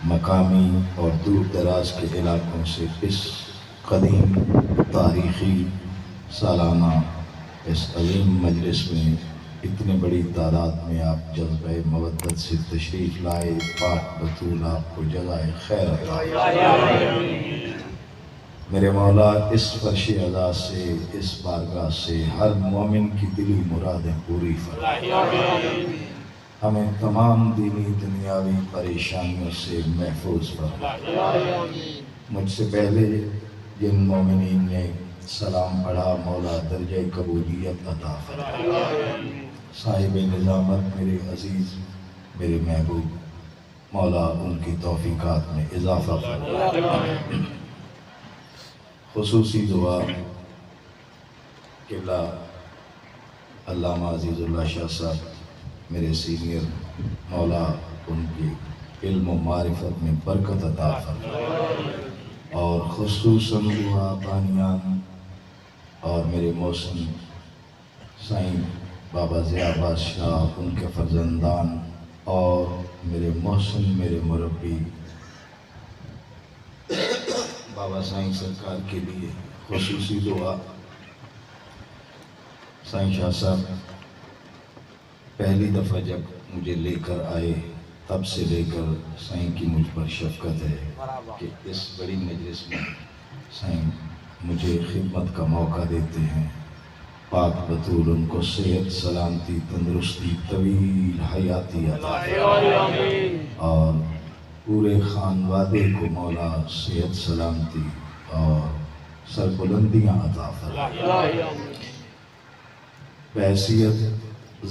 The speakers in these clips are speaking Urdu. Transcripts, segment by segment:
مقامی اور دور دراز کے علاقوں سے اس قدیم تاریخی سالانہ اس عظیم مجلس میں اتنی بڑی تعداد میں آپ جذبہ مودت سے تشریف لائے، پاک بطول آپ کو جزائے خیر عطا فرمائے۔ میرے مولا اس فرش عزا سے، اس بارگاہ سے ہر مومن کی دلی مرادیں پوری فرمائے، ہمیں تمام دینی دنیاوی پریشانیوں سے محفوظ فرمائے۔ مجھ سے پہلے جن مومنین نے سلام پڑھا، مولا درجہ قبولیت عطا فرمائے۔ صاحب نظامت میرے عزیز، میرے محبوب، مولا ان کی توفیقات میں اضافہ فرمائے۔ خصوصی دعا قبلہ علامہ عزیز اللہ شاہ صاحب میرے سینئر، مولا ان کے علم و معرفت میں برکت عطا فرمائے، اور خصوصاً دعا بانیان اور میرے محسن سائیں بابا ضیاء بادشاہ، ان کے فرزندان اور میرے محسن میرے مربی بابا سائیں سرکار کے لیے خصوصی دعا۔ سائیں شاہ صاحب پہلی دفعہ جب مجھے لے کر آئے، تب سے لے کر سائیں کی مجھ پر شفقت ہے کہ اس بڑی مجلس میں سائیں مجھے خدمت کا موقع دیتے ہیں۔ پاک بطول ان کو صحت، سلامتی، تندرستی، طویل حیاتی عطا فرمائے، اور پورے خانوادے کو مولا صحت، سلامتی اور سربلندیاں عطا فرمائے۔ بحیثیت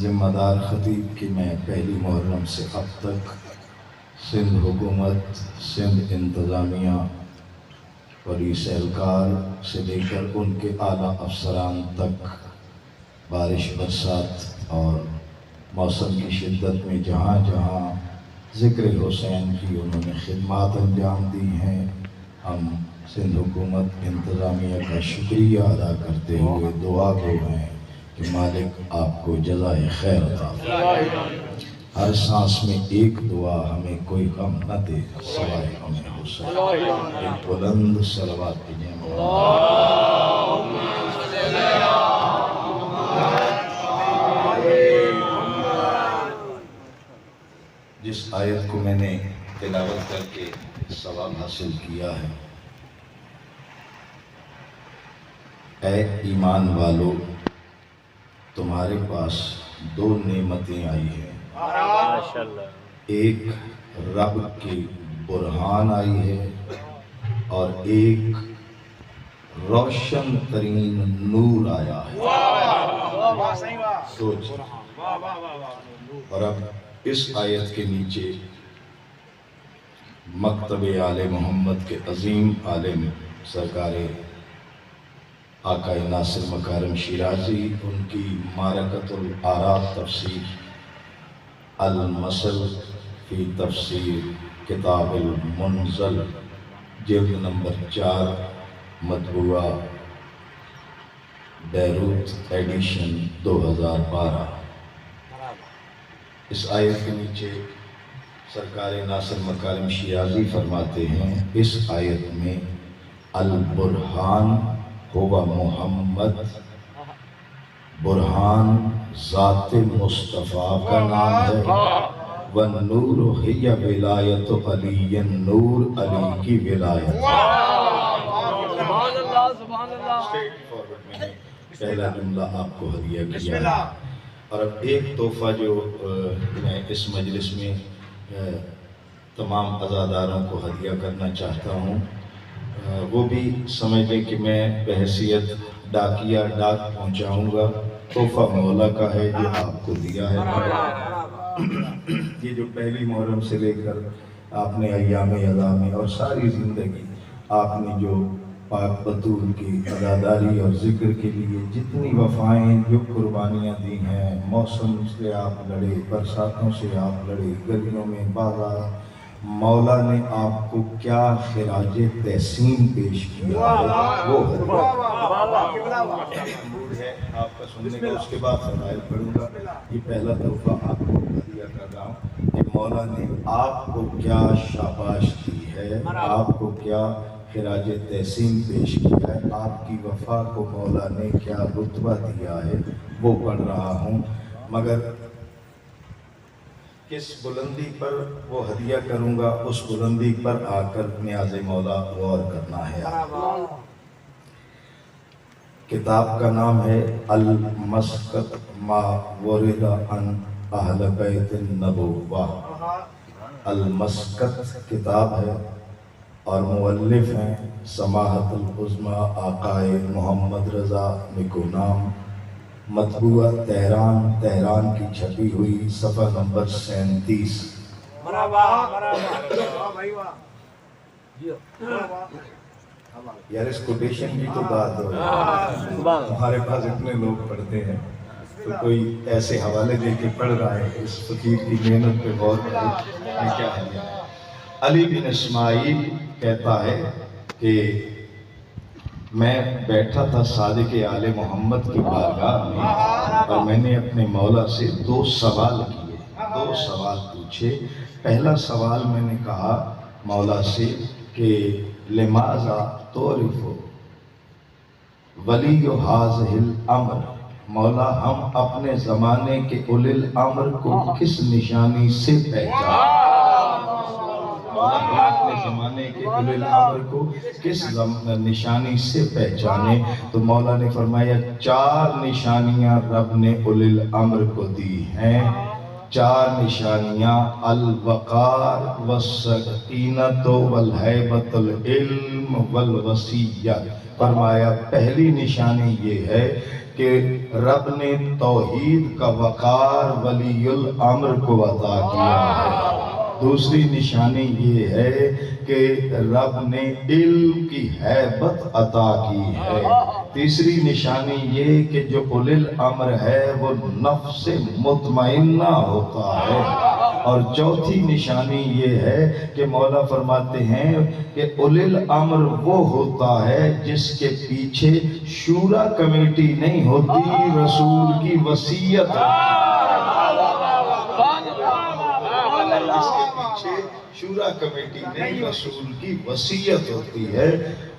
ذمہ دار خطیب کی میں پہلی محرم سے اب تک سندھ حکومت، سندھ انتظامیہ، پولیس اہلکار سے لے کر ان کے اعلیٰ افسران تک بارش، برسات اور موسم کی شدت میں جہاں جہاں ذکر حسین کی انہوں نے خدمات انجام دی ہیں، ہم سندھ حکومت انتظامیہ کا شکریہ ادا کرتے ہوئے دعا گو ہیں کہ مالک آپ کو جزائے خیر عطا فرمائے۔ ہر سانس میں ایک دعا ہمیں کوئی غم نہ دے سوائے ہمیں حسین۔ ایک بلند صلوات کی جائیں۔ جس آیت کو میں نے تلاوت کر کے ثواب حاصل کیا ہے، اے ایمان والو، تمہارے پاس دو نعمتیں آئی ہیں، ایک رب کی برہان آئی ہے اور ایک روشن ترین نور آیا ہے۔ سوچ، اور اب اس آیت کے نیچے مکتب آل محمد کے عظیم عالم سرکار آقا ناصر مکارم شیرازی، ان کی معرکۃ الآراء تفسیر، المثل فی تفسیر کتاب المنزل، جلد نمبر 4، مطبوعہ بیروت ایڈیشن 2012۔ اس آیت کے نیچے سرکار ناصر مکارم شیرازی فرماتے ہیں، اس آیت میں البرہان ہوا محمد، برہان ذات مصطفیٰ کا نام ہے، والنور ہی ولایت علی، نور علی کی ولایت۔ پہلا جملہ آپ کو ہدیہ کیا ہے، اور اب ایک تحفہ جو میں اس مجلس میں تمام عزاداروں کو ہدیہ کرنا چاہتا ہوں، وہ بھی سمجھ لیں کہ میں بحیثیت ڈاکیہ ڈاک پہنچاؤں گا، تحفہ مولا کا ہے جو آپ کو دیا ہے۔ یہ جو پہلی محرم سے لے کر آپ نے ایام اعظام میں اور ساری زندگی آپ نے جو پاک بطول کی عزاداری اور ذکر کے لیے جتنی وفائیں، جو قربانیاں دی ہیں، موسم سے آپ لڑے، برساتوں سے آپ لڑے، گرمیوں میں بازار، مولا نے آپ کو کیا خراج تحسین پیش کیا ہے، وہ ہے آپ کا سننے کا۔ اس کے بعد فضائل پڑھوں گا۔ یہ پہلا تحفہ آپ کو ہدیہ کر رہا ہوں کہ مولا نے آپ کو کیا شاباش دی ہے، آپ کو کیا خراج تحسین پیش کیا ہے، آپ کی وفا کو مولا نے کیا رتبہ دیا ہے، وہ پڑھ رہا ہوں۔ مگر کس بلندی پر وہ ہدیہ کروں گا، اس بلندی پر آ کر نیاز مولا غور کرنا ہے۔ کتاب کا نام ہے المسکت ما ورد عن اہل بیت النبوہ۔ المسکت کتاب ہے اور مؤلف ہیں سماحت العظمی آقائے محمد رضا نکو نام، مطبوعہ تہران، تہران کی چھپی ہوئی، صفحہ نمبر 37۔ یار اس کوٹیشن کی تو بات ہو رہی ہے، ہمارے پاس اتنے لوگ پڑھتے ہیں تو کوئی ایسے حوالے دے کے پڑھ رہا ہے، اس فقیر کی محنت پہ غور کریں میں کیا ہے۔ علی بن اسماعیل کہتا ہے کہ میں بیٹھا تھا صادق آل محمد کی بارگاہ میں اور میں نے اپنے مولا سے 2 سوال کیے، 2 سوال پوچھے۔ پہلا سوال میں نے کہا مولا سے کہ لماذا تعرف ولی ھذہ الامر، مولا ہم اپنے زمانے کے اولی الامر کو کس نشانی سے پہچانے، مولا ہم اپنے زمانے کے اولی الامر کو کس نشانی سے پہچانے؟ تو مولا نے فرمایا 4 نشانیاں رب نے اولی الامر کو دی ہیں، 4 نشانیاں، الوقار والسکینۃ والہیبۃ العلم والوصیت۔ فرمایا پہلی نشانی یہ ہے کہ رب نے توحید کا وقار ولی الامر کو عطا کیا ہے۔ دوسری نشانی یہ ہے کہ رب نے علم کی ہیبت عطا کی ہے۔ تیسری نشانی یہ کہ جو اولی الامر ہے وہ نفس مطمئنہ ہوتا ہے۔ اور چوتھی نشانی یہ ہے کہ مولا فرماتے ہیں کہ اولی الامر وہ ہوتا ہے جس کے پیچھے شورا کمیٹی نہیں ہوتی، رسول کی وصیت جس کے پیچھے شورا کمیٹی نہیں، رسول کی وصیت ہوتی ہے،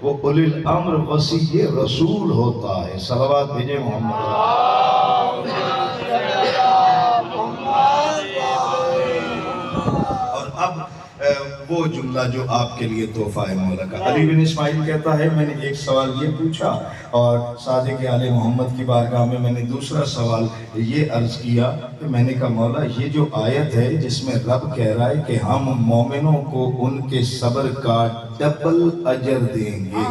وہ اولی الامر وصی رسول ہوتا ہے۔ صلوات بھیجیں محمد۔ اور اب وہ جملہ جو آپ کے لیے تحفہ ہے مولا کا۔ علی بن اسماعیل کہتا ہے میں نے ایک سوال یہ پوچھا اور صادق آل محمد کی بارگاہ میں نے دوسرا سوال یہ عرض کیا کہ میں نے کہا مولا یہ جو آیت ہے جس میں رب کہہ رہا ہے کہ ہم مومنوں کو ان کے صبر کا ڈبل اجر دیں گے،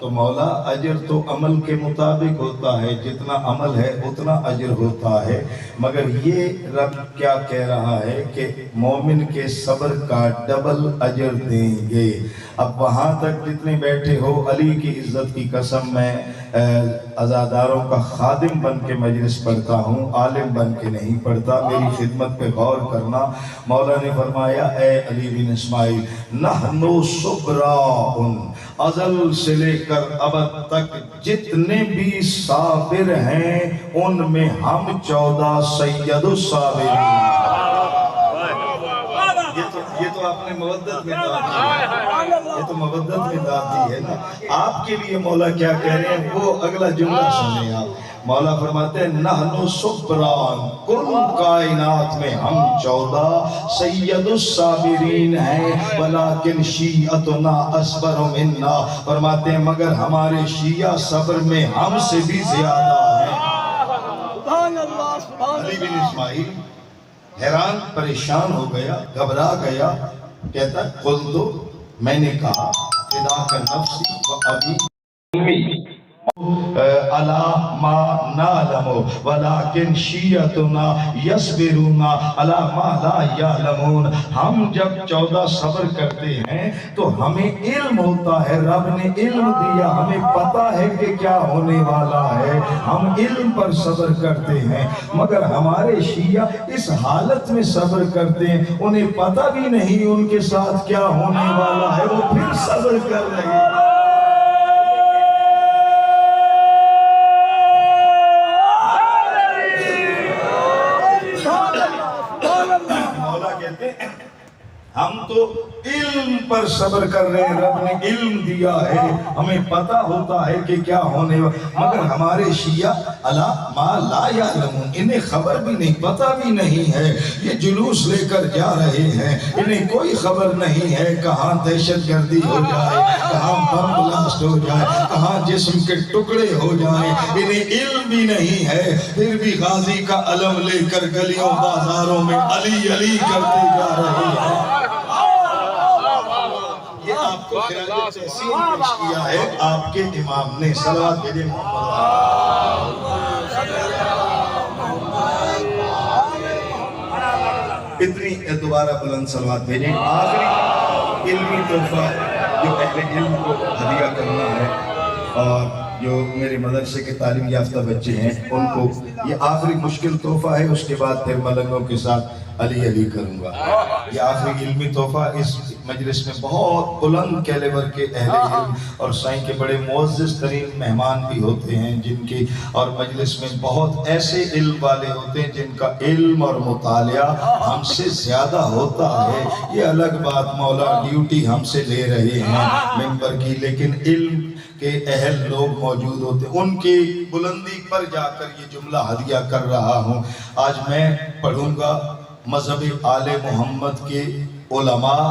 تو مولا اجر تو عمل کے مطابق ہوتا ہے، جتنا عمل ہے اتنا اجر ہوتا ہے، مگر یہ رب کیا کہہ رہا ہے کہ مومن کے صبر کا ڈبل اجر دیں گے۔ اب وہاں تک جتنے بیٹھے ہو، علی کی عزت کی قسم میں عزاداروں کا خادم بن کے مجلس پڑھتا ہوں، عالم بن کے نہیں پڑھتا، میری خدمت پہ غور کرنا۔ مولا نے فرمایا اے علی بن اسماعیل، نحن صبراء، ازل سے لے کر ابد تک جتنے بھی صابر ہیں ان میں ہم 14 سید الصابرین ہیں۔ یہ تو آپ نے مودت میں داد دی ہے، یہ تو مودت میں داد دی ہے نا۔ آپ کے لیے مولا کیا کہہ رہے ہیں وہ اگلا جملہ سنیں آپ۔ مولا فرماتے ہیں نحن صبران، کل کائنات میں ہم 14 سید الصابرین ہیں، ولیکن شیعتنا اصبر منا، فرماتے ہیں مگر ہمارے شیعہ صبر میں ہم سے بھی زیادہ ہیں۔ علی بن اسماعیل حیران پریشان ہو گیا، گھبرا گیا، کہتا ہے قلت، میں نے کہا فدا کا نفسی و ابی علی ما نعلم ولکن شیعتنا یصبرون علی ما لا یعلمون۔ ہم جب 14 صبر کرتے ہیں تو ہمیں علم ہوتا ہے، رب نے علم دیا، ہمیں پتا ہے کہ کیا ہونے والا ہے، ہم علم پر صبر کرتے ہیں، مگر ہمارے شیعہ اس حالت میں صبر کرتے ہیں انہیں پتا بھی نہیں ان کے ساتھ کیا ہونے والا ہے، وہ پھر صبر کر رہے ہیں۔ ہم تو علم پر صبر کر رہے ہیں، رب نے علم دیا ہے، ہمیں پتہ ہوتا ہے کہ کیا ہونے مگر ہمارے شیعہ الا ما لا یعلمون، انہیں خبر بھی نہیں، پتہ بھی نہیں ہے، یہ جلوس لے کر جا رہے ہیں، انہیں کوئی خبر نہیں ہے کہاں دہشت گردی ہو جائے، کہاں بم بلاسٹ ہو جائے، کہاں جسم کے ٹکڑے ہو جائیں، انہیں علم بھی نہیں ہے، پھر بھی غازی کا علم لے کر گلیوں بازاروں میں علی علی کرتے جا رہے ہیں۔ یہ آپ کو خراج تحسین پیش کیا ہے آپ کے امام نے، صلوات بھیجیں اتنی دوبارہ بلند صلوات بھیجیں۔ آخری علمی تحفہ جو اہل علم کو ہدیہ کرنا ہے اور جو میرے مدرسے کے تعلیم یافتہ بچے ہیں ان کو یہ آخری مشکل تحفہ ہے، اس کے بعد پھر ملنگوں کے ساتھ علی علی کروں گا۔ یہ آخری علمی تحفہ اس مجلس میں بہت بلند کیلیبر کے اہل علم اور سائیں کے بڑے معزز ترین مہمان بھی ہوتے ہیں جن کی، اور مجلس میں بہت ایسے علم والے ہوتے ہیں جن کا علم اور مطالعہ ہم سے زیادہ ہوتا ہے۔ یہ الگ بات، مولا ڈیوٹی ہم سے لے رہے ہیں ممبر کی، لیکن علم کے اہل لوگ موجود ہوتے ہیں، ان کی بلندی پر جا کر یہ جملہ ہدیہ کر رہا ہوں۔ آج میں پڑھوں گا مذہب آل محمد کے علماء،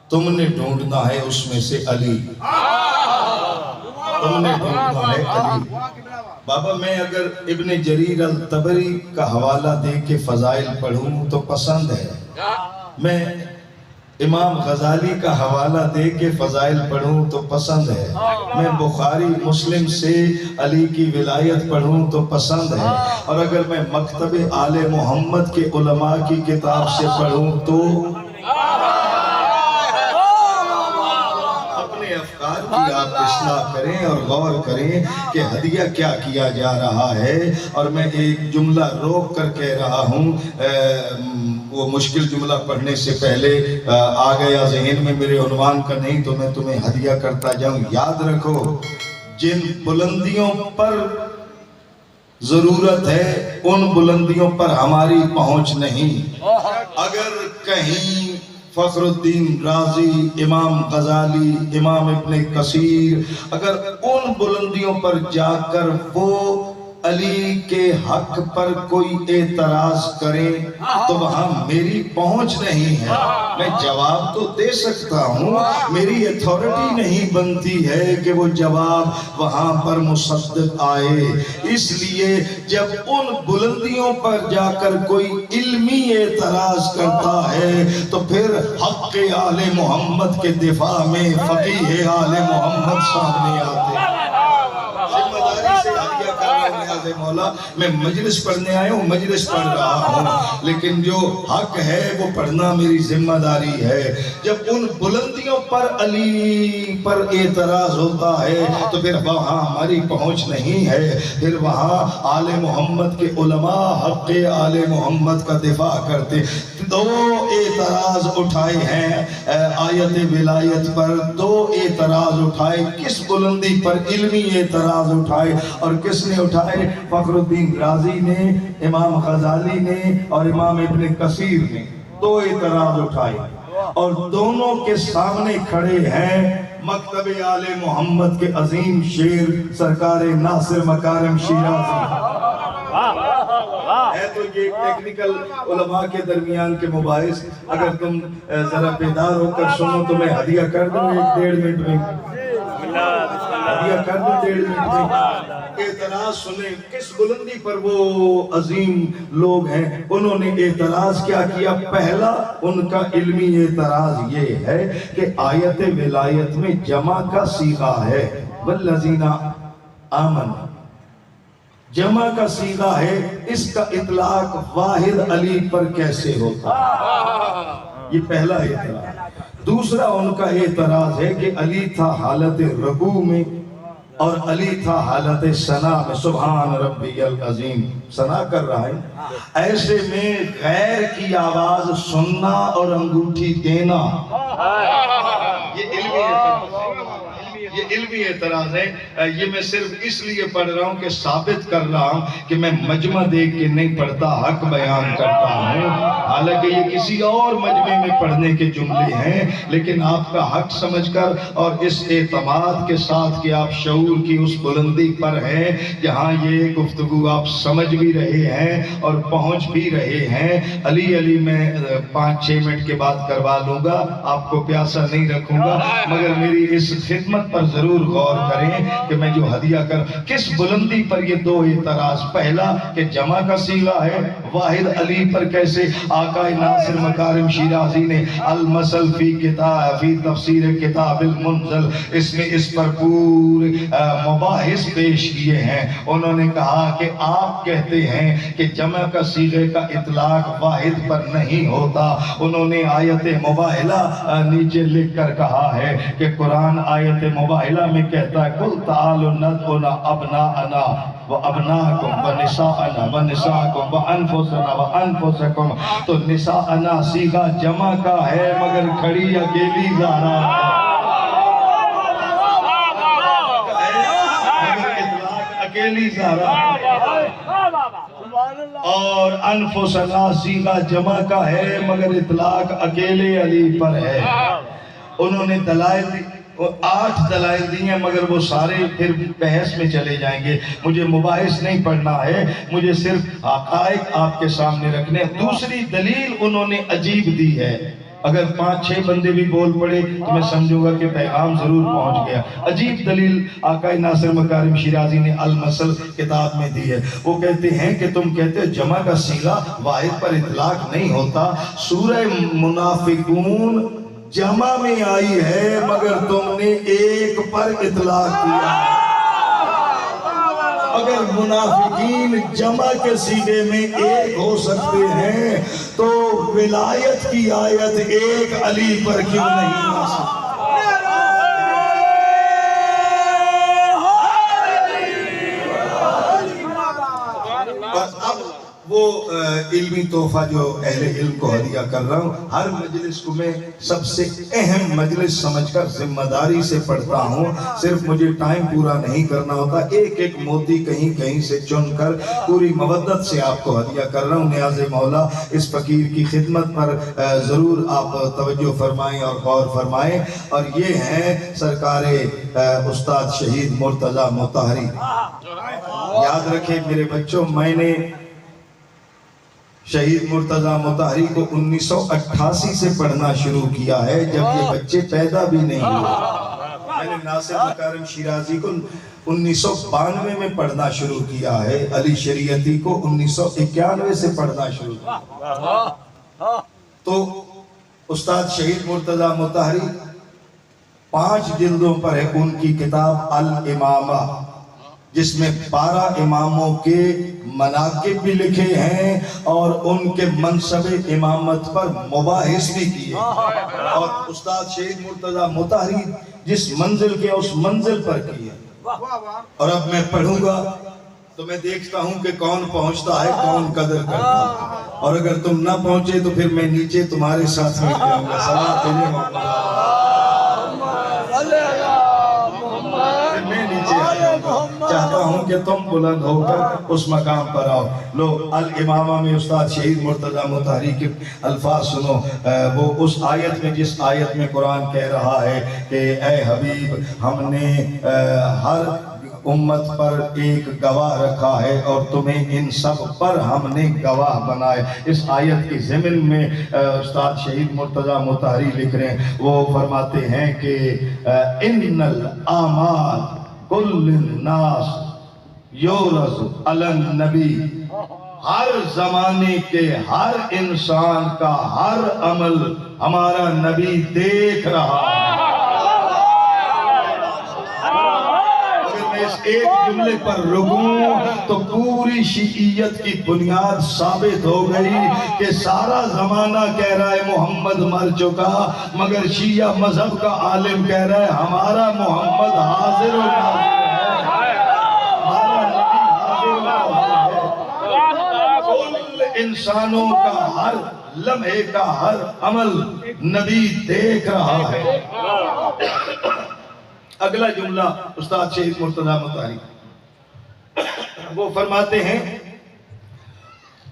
تم نے ڈھونڈنا ہے اس میں سے علی، تم نے ڈھونڈنا ہے علی۔ بابا میں اگر ابن جریر الطبری کا حوالہ دے کے فضائل پڑھوں تو پسند ہے، میں امام غزالی کا حوالہ دے کے فضائل پڑھوں تو پسند ہے، میں بخاری مسلم سے علی کی ولایت پڑھوں تو پسند ہے، اور اگر میں مکتب آل محمد کے علماء کی کتاب سے پڑھوں تو اپنے افکار کی آپ اصلاح کریں اور غور کریں کہ ہدیہ کیا کیا جا رہا ہے۔ اور میں ایک جملہ روک کر کہہ رہا ہوں، وہ مشکل جملہ پڑھنے سے پہلے آ گیا ذہن میں، میرے عنوان کا نہیں تو میں تمہیں ہدیہ کرتا جاؤں۔ یاد رکھو جن بلندیوں پر ضرورت ہے ان بلندیوں پر ہماری پہنچ نہیں۔ اگر کہیں فخر الدین رازی، امام غزالی، امام ابن کثیر اگر ان بلندیوں پر جا کر وہ علی کے حق پر کوئی اعتراض کرے تو وہاں میری پہنچ نہیں ہے۔ میں جواب تو دے سکتا ہوں، میری اتھارٹی نہیں بنتی ہے کہ وہ جواب وہاں پر مصدق آئے۔ اس لیے جب ان بلندیوں پر جا کر کوئی علمی اعتراض کرتا ہے تو پھر حق آل محمد کے دفاع میں فقیہ آل محمد سامنے آتے ہیں۔ ذمہ داری سے ہدیہ کر رہا ہوں، نیاز مولا میں مجلس پڑھنے آیا ہوں، مجلس پڑھ رہا ہوں، لیکن جو حق ہے وہ پڑھنا میری ذمہ داری ہے۔ جب ان بلندیوں پر علی پر اعتراض ہوتا ہے تو پھر وہاں ہماری پہنچ نہیں ہے، پھر وہاں آل محمد کے علماء حق آل محمد کا دفاع کرتے۔ دو اعتراض اٹھائے ہیں آیت ولایت پر، دو اعتراض اٹھائے، کس بلندی پر؟ علمی اعتراض اٹھائے، اور کس نے اٹھائے؟ فخر الدین رازی نے، امام غزالی نے اور امام ابن کثیر نے دو اعتراض اٹھائے، اور دونوں کے سامنے کھڑے ہیں مکتب آل محمد کے عظیم شیر سرکار ناصر مکارم شیرازی۔ ہے تو یہ ٹیکنیکل علماء کے درمیان کے مباحث، اگر تم ذرا بیدار ہو کر سنو تو میں ہدیہ کر دوں 1.5 منٹ میں، ہدیہ کر دوں 1.5 منٹ میں۔ اعتراض سنیں کس بلندی پر وہ عظیم لوگ ہیں، انہوں نے اعتراض کیا کیا؟ پہلا ان کا علمی اعتراض یہ ہے کہ آیت ولایت میں جمع کا صیغہ ہے، والذین آمنوا، جمع کا صیغہ ہے، اس کا اطلاق واحد علی پر کیسے ہوتا ہے؟ یہ پہلا اعتراض۔ دوسرا ان کا اعتراض ہے کہ علی تھا حالت رکوع میں اور علی تھا حالت ثنا میں، سبحان ربی العظیم ثنا کر رہا ہے، ایسے میں غیر کی آواز سننا اور انگوٹھی دینا، یہ علمی یہ علمی اعتراض ہے، یہ میں صرف اس لیے پڑھ رہا ہوں کہ ثابت کر رہا ہوں کہ میں مجمع دیکھ کے نہیں پڑھتا، حق بیان کرتا ہوں۔ حالانکہ یہ کسی اور مجمع میں پڑھنے کے جملے ہیں، لیکن آپ کا حق سمجھ کر اور اس اعتماد کے ساتھ کہ آپ شعور کی اس بلندی پر ہیں کہ ہاں یہ گفتگو آپ سمجھ بھی رہے ہیں اور پہنچ بھی رہے ہیں۔ علی میں 5-6 منٹ کے بعد کروا لوں گا، آپ کو پیاسا نہیں رکھوں گا، مگر میری اس خدمت پر ضرور غور کریں کہ میں جو ہدیہ کس بلندی پر یہ دو اعتراض۔ پہلا کہ جمع کا صیغہ ہے، واحد علی پر کیسے؟ آقا ناصر مکارم شیرازی نے المثل فی تفسیر کتاب المنزل اس پر پورے مباحث پیش کیے ہیں۔ انہوں نے کہا کہ آپ کہتے ہیں کہ جمع کا صیغے کا اطلاق واحد پر نہیں ہوتا۔ انہوں نے آیت مباہلہ نیچے لکھ کر کہا ہے کہ قرآن آیت مباہلہ میں کہتا ہے قُلْ تَعَالُوا نَدْعُ أَبْنَاءَنَا وَأَبْنَاءَكُمْ وَنِسَاءَنَا وَنِسَاءَكُمْ وَأَنفُسَنَا وَأَنفُسَكُمْ۔ تو نساءنا صیغہ جمع کا ہے مگر کھڑی اکیلی زہرا اکیلی زہرا، اور انفسنا صیغہ جمع کا ہے مگر اطلاق اکیلے علی پر ہے۔ انہوں نے دلائل 8 دلائل دی ہیں، مگر وہ سارے پھر بحث میں چلے جائیں گے۔ مجھے مباحث نہیں پڑھنا ہے، مجھے صرف حقائق آپ کے سامنے رکھنے۔ دوسری دلیل انہوں نے عجیب دی ہے، اگر 5-6 بندے بھی بول پڑے تو میں سمجھوں گا کہ پیغام ضرور پہنچ گیا۔ عجیب دلیل آقا ناصر مکارم شیرازی نے المثل کتاب میں دی ہے۔ وہ کہتے ہیں کہ تم کہتے ہو جمع کا صیغہ واحد پر اطلاق نہیں ہوتا، سورہ منافقون جمع میں آئی ہے مگر تم نے ایک پر اطلاق کیا۔ اگر منافقین جمع کے صیغے میں ایک ہو سکتے ہیں تو ولایت کی آیت ایک علی پر کیوں نہیں آ سکتی؟ وہ علمی تحفہ جو اہل علم کو ہدیہ کر رہا ہوں، ہر مجلس کو میں سب سے اہم مجلس سمجھ کر ذمہ داری سے پڑھتا ہوں، صرف مجھے ٹائم پورا نہیں کرنا ہوتا، ایک ایک موتی کہیں کہیں سے چن کر پوری مودت سے آپ کو ہدیہ کر رہا ہوں۔ نیاز مولا اس فقیر کی خدمت پر ضرور آپ توجہ فرمائیں اور غور فرمائیں، اور یہ ہیں سرکار استاد شہید مرتضیٰ مطہری۔ یاد رکھیں میرے بچوں، میں نے شہید مرتضیٰ مطہری کو 1988 سے پڑھنا شروع کیا ہے، جب یہ بچے پیدا بھی نہیں ہوئے۔ میں نے ناصر مکارم شیرازی کو 1992 میں پڑھنا شروع کیا ہے، علی شریعتی کو 1991 سے پڑھنا شروع کیا۔ تو استاد شہید مرتضیٰ مطہری 5 جلدوں پر ہے ان کی کتاب الامامہ، جس میں 12 اماموں کے مناقب بھی لکھے ہیں اور ان کے منصب امامت پر مباحث بھی کیے، اور استاد شہید مرتضیٰ مطہری جس منزل کے اس منزل پر کیے۔ اور اب میں پڑھوں گا تو میں دیکھتا ہوں کہ کون پہنچتا ہے، کون قدر کرتا ہے، اور اگر تم نہ پہنچے تو پھر میں نیچے تمہارے ساتھ مل جاؤں گا۔ صلاۃ چاہتا ہوں کہ تم بلند ہو کر اس مقام پر آؤ۔ لوگ الامامہ میں استاد شہید مرتضیٰ مطہری کے الفاظ سنو، وہ اس آیت میں جس آیت میں قرآن کہہ رہا ہے کہ اے حبیب ہم نے ہر امت پر ایک گواہ رکھا ہے اور تمہیں ان سب پر ہم نے گواہ بنائے۔ اس آیت کی ضمن میں استاد شہید مرتضیٰ مطہری لکھ رہے ہیں، وہ فرماتے ہیں کہ ان الاعمال کل الناس یورث علی النبی، ہر زمانے کے ہر انسان کا ہر عمل ہمارا نبی دیکھ رہا ہے۔ اگر میں اس ایک جملے پر رکوں تو پوری شیعیت کی بنیاد ثابت ہو گئی کہ سارا زمانہ کہہ رہا ہے محمد مر چکا، مگر شیعہ مذہب کا عالم کہہ رہا ہے ہمارا محمد حاضر و ناظر ہے، انسانوں کا ہر لمحے کا ہر عمل نبی دیکھ رہا ہے۔ اگلا جملہ استاد شہید مرتضیٰ مطہری وہ فرماتے ہیں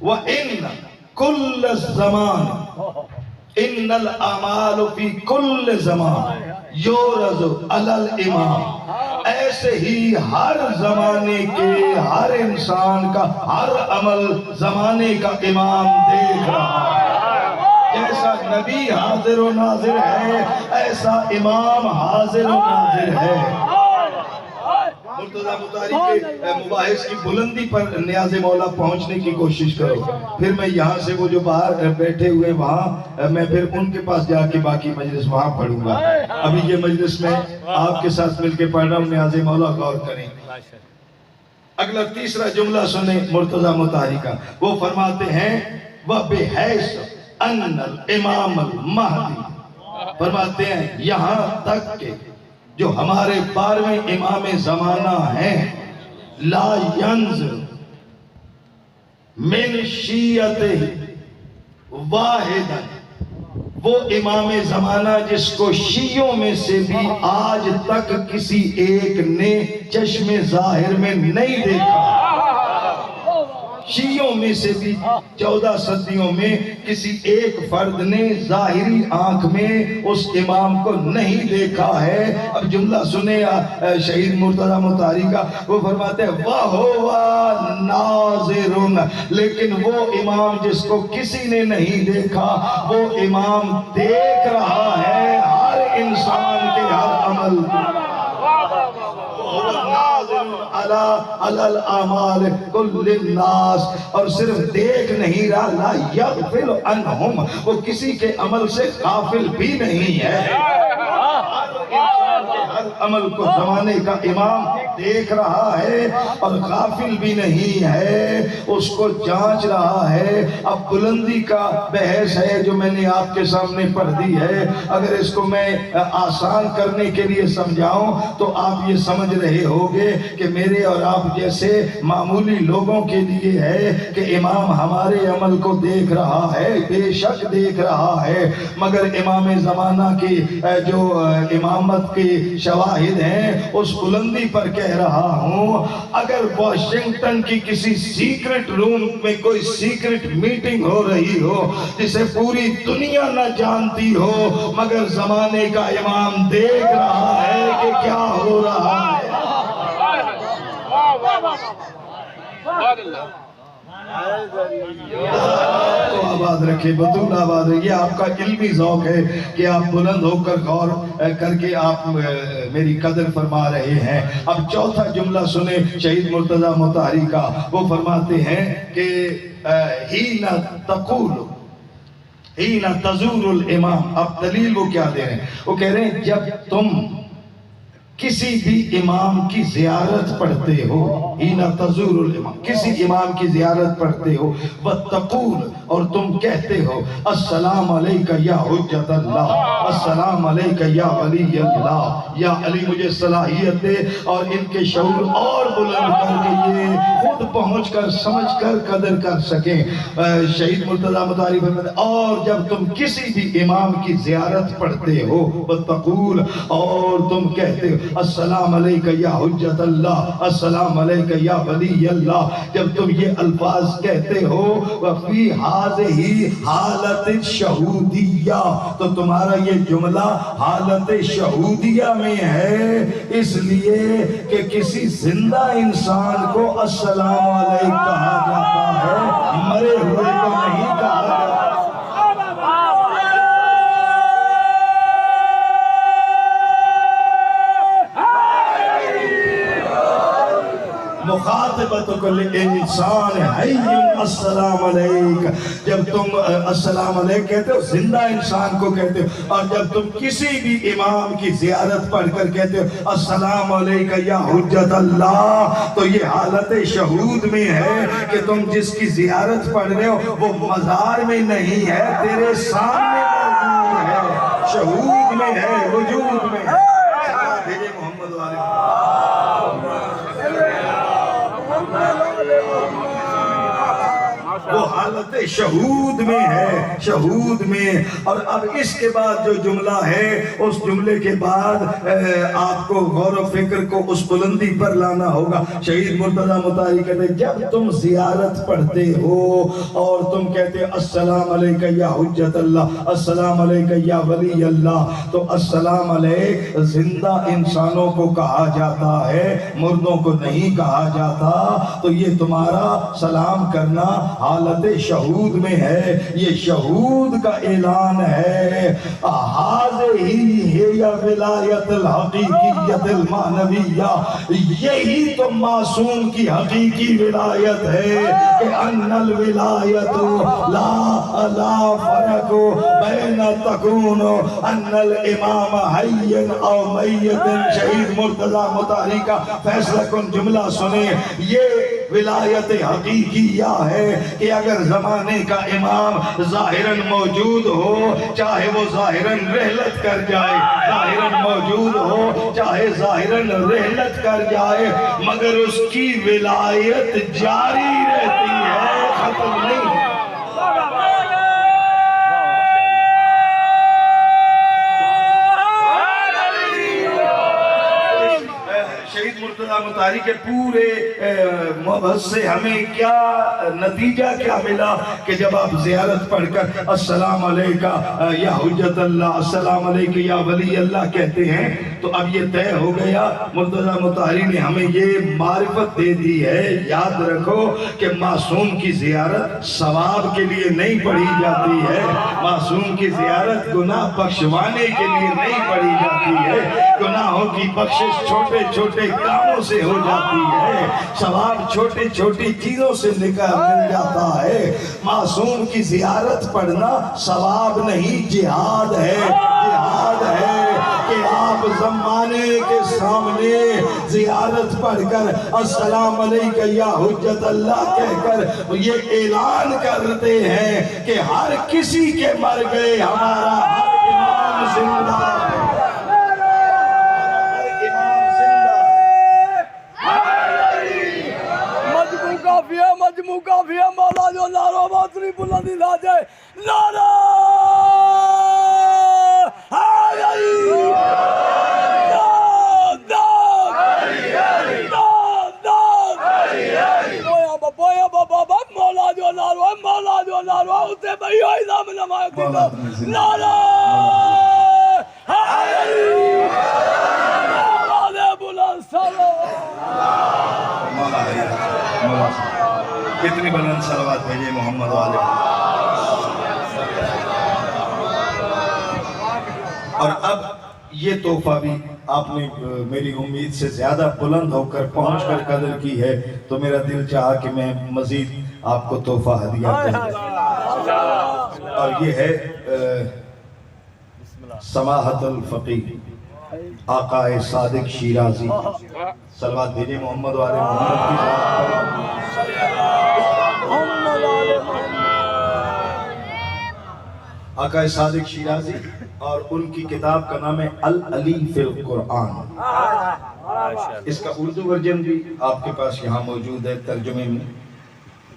وَإِنَّ كُلَّ الزَّمَانِ إِنَّ الْأَعْمَالُ فِي كُلِّ زَمَانِ يُعْرَضُ عَلَى الْإِمَامِ، ایسے ہی ہر زمانے کے ہر انسان کا ہر عمل زمانے کا امام دیکھ رہا ہے۔ جیسا نبی حاضر و ناظر ہے ایسا امام حاضر و ناظر ہے۔ مرتضیٰ مطہری کے مباحث کی بلندی پر نیاز مولا پہنچنے کی کوشش کرو، پھر میں یہاں سے وہ جو باہر بیٹھے ہوئے وہاں میں پھر ان کے پاس جا کے باقی مجلس وہاں پڑھوں گا۔ ابھی یہ مجلس میں آپ کے ساتھ مل کے پڑھ رہا ہوں، نیاز مولا غور کریں۔ اگلا تیسرا جملہ سنیں مرتضیٰ مطہری کا، وہ فرماتے ہیں وَبِحَيْثُ أَنَّ الْإِمَامَ الْمَهْدِي، فرماتے ہیں یہاں تک کہ جو ہمارے 12ویں امام زمانہ ہیں لا ينزل من شیعتہ واحدا، وہ امام زمانہ جس کو شیعوں میں سے بھی آج تک کسی ایک نے چشم ظاہر میں نہیں دیکھا، شیعوں میں سے بھی 14 صدیوں میں کسی ایک فرد نے ظاہری آنکھ میں اس امام کو نہیں دیکھا ہے۔ اب جملہ سنیں شہید مرتضیٰ مطہری کا، وہ فرماتے ہیں وَهُوَ نَاظِرٌ، لیکن وہ امام جس کو کسی نے نہیں دیکھا وہ امام دیکھ رہا ہے ہر انسان کے ہر عمل۔ علی الاعمال کل الناس، اور صرف دیکھ نہیں رہا لا یغفل عنہم، وہ کسی کے عمل سے غافل بھی نہیں ہے۔ ہر عمل کو زمانے کا امام دیکھ رہا ہے اور غافل بھی نہیں ہے، اس کو جانچ رہا ہے۔ اب بلندی کا بحث ہے جو میں نے آپ کے سامنے پڑھ دی ہے، اگر اس کو میں آسان کرنے کے لیے سمجھاؤں تو آپ یہ سمجھ رہے ہوگے کہ میرے اور آپ جیسے معمولی لوگوں کے لیے ہے کہ امام ہمارے عمل کو دیکھ رہا ہے، بے شک دیکھ رہا ہے، مگر امام زمانہ کی جو امامت کی شواہد ہیں اس بلندی پر کہہ رہا ہوں، اگر واشنگٹن کی کسی سیکرٹ روم میں کوئی سیکرٹ میٹنگ ہو رہی ہو جسے پوری دنیا نہ جانتی ہو، مگر زمانے کا امام دیکھ رہا ہے کہ کیا ہو رہا ہے۔ تو آباد رکھے، بطول آباد رکھے، یہ آپ کا علمی ذوق ہے کہ آپ بلند ہو کر غور کر کے آپ میری قدر فرما رہے ہیں۔ اب چوتھا جملہ سنیں شہید مرتضیٰ مطہری کا، وہ فرماتے ہیں کہ حین تقول حین تزور الامام، اب دلیل وہ کیا دے رہے ہیں؟ وہ کہہ رہے ہیں جب تم کسی بھی امام کی زیارت پڑھتے ہو، حین تزور الامام، کسی امام کی زیارت پڑھتے ہو، وَتَقُولُ، اور تم کہتے ہو السلام علیکہ یا حجت اللہ، السلام علیکہ یا ولی اللہ، یا علی مجھے صلاحیت دے اور ان کے شعور اور بلند کر کے یہ خود پہنچ کر سمجھ کر قدر کر سکیں۔ شہید مرتضیٰ مطہری فرماتے ہیں اور جب تم کسی بھی امام کی زیارت پڑھتے ہو، وَتَقُولُ، اور تم کہتے ہو السلام علیکہ یا حجت اللہ، السلام علیکہ یا ولی اللہ، جب تم یہ الفاظ کہتے ہو وفی ہذہ حالت شہودیہ، تو تمہارا یہ جملہ حالت شہودیہ میں ہے، اس لیے کہ کسی زندہ انسان کو السلام علیکہ کہا جاتا ہے، مرے ہوئے کو نہیں کہا جاتا۔ مخاطبت کل انسان حی السلام علیکہ، جب تم السلام علیکہ کہتے ہو زندہ انسان کو کہتے ہو، اور جب تم کسی بھی امام کی زیارت پڑھ کر کہتے ہو السلام علیکہ یا حجت اللہ، تو یہ حالت شہود میں ہے کہ تم جس کی زیارت پڑھ رہے ہو وہ مزار میں نہیں ہے، تیرے سامنے موجود ہے، شہود میں ہے، وجود میں ہے۔ بھیجے محمد والے وہ حالت شہود میں ہے، شہود میں. اور اب اس کے بعد جو جملہ ہے، اس جملے کے بعد آپ کو غور و فکر کو اس بلندی پر لانا ہوگا. شہید مرتضیٰ مطہری کہتے ہیں جب تم زیارت پڑھتے ہو اور تم کہتے السلام علیکہ یا حجت اللہ، السلام علیکہ یا ولی اللہ، تو السلام علیکہ زندہ انسانوں کو کہا جاتا ہے، مردوں کو نہیں کہا جاتا. تو یہ تمہارا سلام کرنا حالت شہود میں ہے، یہ شہود کا اعلان ہے. ہی یا ولایت الحقیقیت المعنویہ، یہی تو معصوم کی حقیقی ولایت ہے کہ ان الولایت لا فرق بین تکون ان الامام حی او میت. شہید مرتضیٰ مطہری کا فیصلہ کن جملہ سنیں، یہ ولایت حقیقیہ ہے کہ اگر زمانے کا امام ظاہراً موجود ہو، چاہے وہ ظاہراً رحلت کر جائے، ظاہراً موجود ہو چاہے ظاہراً رحلت کر جائے، مگر اس کی ولایت جاری رہتی ہے، ختم نہیں. شہید مرتضیٰ مطہری کے پورے مبحث سے ہمیں کیا نتیجہ کیا ملا کہ جب آپ زیارت پڑھ کر السلام علیکہ یا حجت اللہ، السلام علیکہ یا ولی اللہ کہتے ہیں، تو اب یہ طے ہو گیا. مرتضیٰ مطہری نے ہمیں یہ معرفت دے دی ہے، یاد رکھو کہ معصوم کی زیارت ثواب کے لیے نہیں پڑھی جاتی ہے، معصوم کی زیارت گناہ بخشوانے کے لیے نہیں پڑھی جاتی ہے. گناہوں کی بخشش چھوٹے چھوٹے کاموں سے ہو جاتی ہے، ثواب چھوٹی چھوٹی چیزوں سے مل جاتا ہے. معصوم کی زیارت پڑھنا ثواب نہیں، جہاد ہے، جہاد ہے کہ آپ زمانے کے سامنے زیارت پڑھ کر السلام علیکہ یا حجت اللہ کہہ کر یہ اعلان کرتے ہیں کہ ہر کسی کے مر گئے ہمارا ہر امام زندہ ہے. مجموع کافیہ مولا جو نعرہ باتری بلندی لا جائے، نعرہ حیدری، داد داد داد بویا بابا مولا جو نعرہ اسے بھئی ہوئی نام نمائے دیتا، نعرہ حیدری، مولا بلند سلام. کتنی بلند صلوات بھیجے محمد والے. اور اب یہ تحفہ بھی آپ نے میری امید سے زیادہ بلند ہو کر پہنچ کر قدر کی ہے، تو میرا دل چاہا کہ میں مزید آپ کو تحفہ ہدیہ کروں. اور یہ ہے سماحت الفقیہ آقا صادق شیرازی. صلوات بھیجے محمد والے محمد کی ذات. آقا صادق شیرازی، اور ان کی کتاب کا نام ہے العلی فی القرآن. اس کا اردو ورژن بھی آپ کے پاس یہاں موجود ہے، ترجمے میں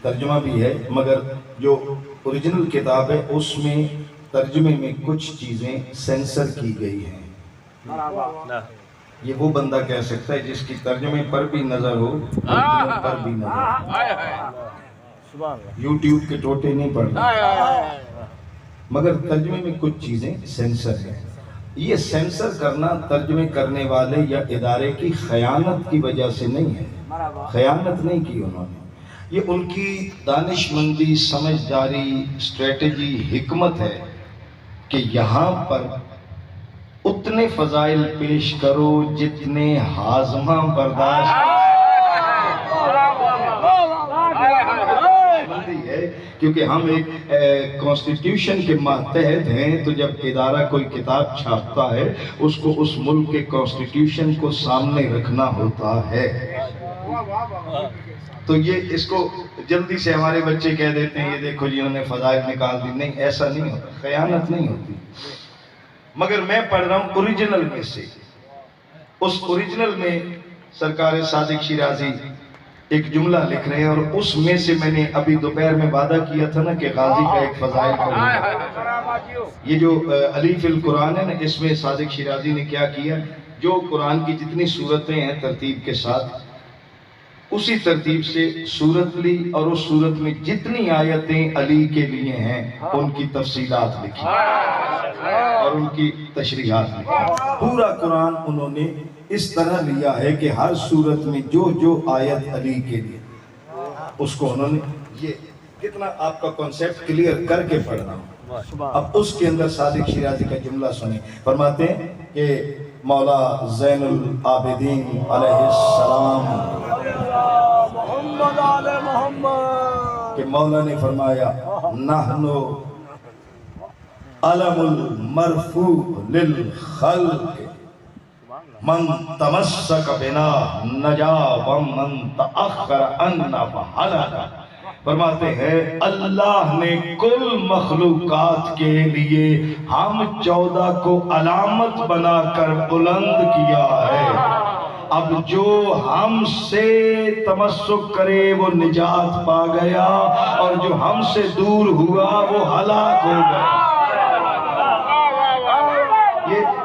ترجمہ بھی ہے، مگر جو اوریجنل کتاب ہے اس میں ترجمے میں کچھ چیزیں سینسر کی گئی ہیں. یہ وہ بندہ کہہ سکتا ہے جس کی ترجمے پر بھی نظر ہو، ترجمے پر بھی نظر ہو. یوٹیوب کے ٹوٹے نہیں پڑھنا، مگر ترجمے میں کچھ چیزیں سینسر ہیں. یہ سینسر کرنا ترجمے کرنے والے یا ادارے کی خیانت کی وجہ سے نہیں ہے، خیانت نہیں کی انہوں نے، یہ ان کی دانش مندی، سمجھداری، اسٹریٹجی، حکمت ہے کہ یہاں پر اتنے فضائل پیش کرو جتنے ہاضمہ برداشت ہے. کیونکہ ہم ایک کانسٹیٹیوشن کے ماتحت ہیں، تو جب ادارہ کوئی کتاب چھاپتا ہے اس کو اس ملک کے کانسٹیٹیوشن کو سامنے رکھنا ہوتا ہے. تو یہ اس کو جلدی سے ہمارے بچے کہہ دیتے ہیں یہ دیکھو جی انہوں نے فضائل نکال دی. نہیں، ایسا نہیں ہوتا، خیانت نہیں ہوتی. مگر میں پڑھ رہا ہوں اوریجنل میں سے. اس اوریجنل میں سرکار صادق شیرازی ایک جملہ لکھ رہے ہیں، اور اس میں سے میں نے ابھی دوپہر میں وعدہ کیا تھا نا کہ غازی کا ایک فضائل کروں۔ یہ جو علی فی القرآن ہے نا، اس میں صادق شیرازی نے کیا کیا، جو قرآن کی جتنی صورتیں ہیں ترتیب کے ساتھ، اسی ترتیب سے صورت لی، اور اس صورت میں جتنی آیتیں علی کے لیے ہیں ان کی تفصیلات لکھی اور ان کی تشریحات لکھی۔ پورا قرآن انہوں نے اس طرح لیا ہے کہ ہر صورت میں جو جو آیت علی کے لیے، اس کو انہوں نے، یہ کتنا آپ کا کنسیپٹ کلیئر کر کے پڑھ رہا ہوں۔ اب اس کے اندر صادق شیرازی کا جملہ سنیں، فرماتے ہیں کہ مولا زین العابدین علیہ السلام محمد آل محمد کہ مولا نے فرمایا نحنو علم المرفوع للخلق من تمسک بنا نجا ومن تأخر عنا فہلک۔ فرماتے ہیں اللہ نے کل مخلوقات کے لیے ہم 14 کو علامت بنا کر بلند کیا ہے، اب جو ہم سے تمسک کرے وہ نجات پا گیا، اور جو ہم سے دور ہوا وہ ہلاک ہو گیا۔ یہ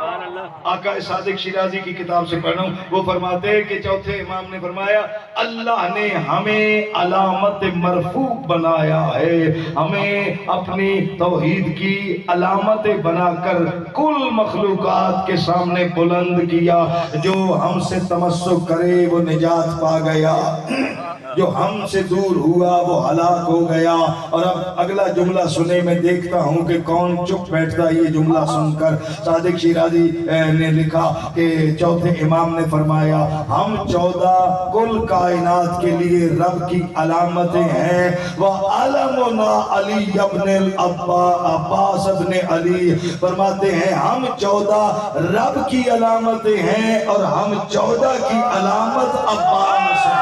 آقا صادق شیرازی کی کتاب سے پڑھ رہا ہوں، وہ فرماتے ہیں کہ چوتھے امام نے فرمایا اللہ نے ہمیں علامت مرفوع بنایا ہے، ہمیں اپنی توحید کی علامت بنا کر کل مخلوقات کے سامنے بلند کیا، جو ہم سے تمسک کرے وہ نجات پا گیا، جو ہم سے دور ہوا وہ ہلاک ہو گیا۔ اور اب اگلا جملہ سنے، میں دیکھتا ہوں کہ کون چپ بیٹھتا ہے یہ جملہ سن کر۔ صادق شیرازی نے لکھا کہ چوتھے امام نے فرمایا ہم 14 کل کائنات کے لیے رب کی علامتیں ہیں، وَعَلَمُنَا عَلِيَّ بْنِ عباس ابن علی، فرماتے ہیں ہم 14 رب کی علامتیں ہیں، اور ہم 14 کی علامت عباس ہے۔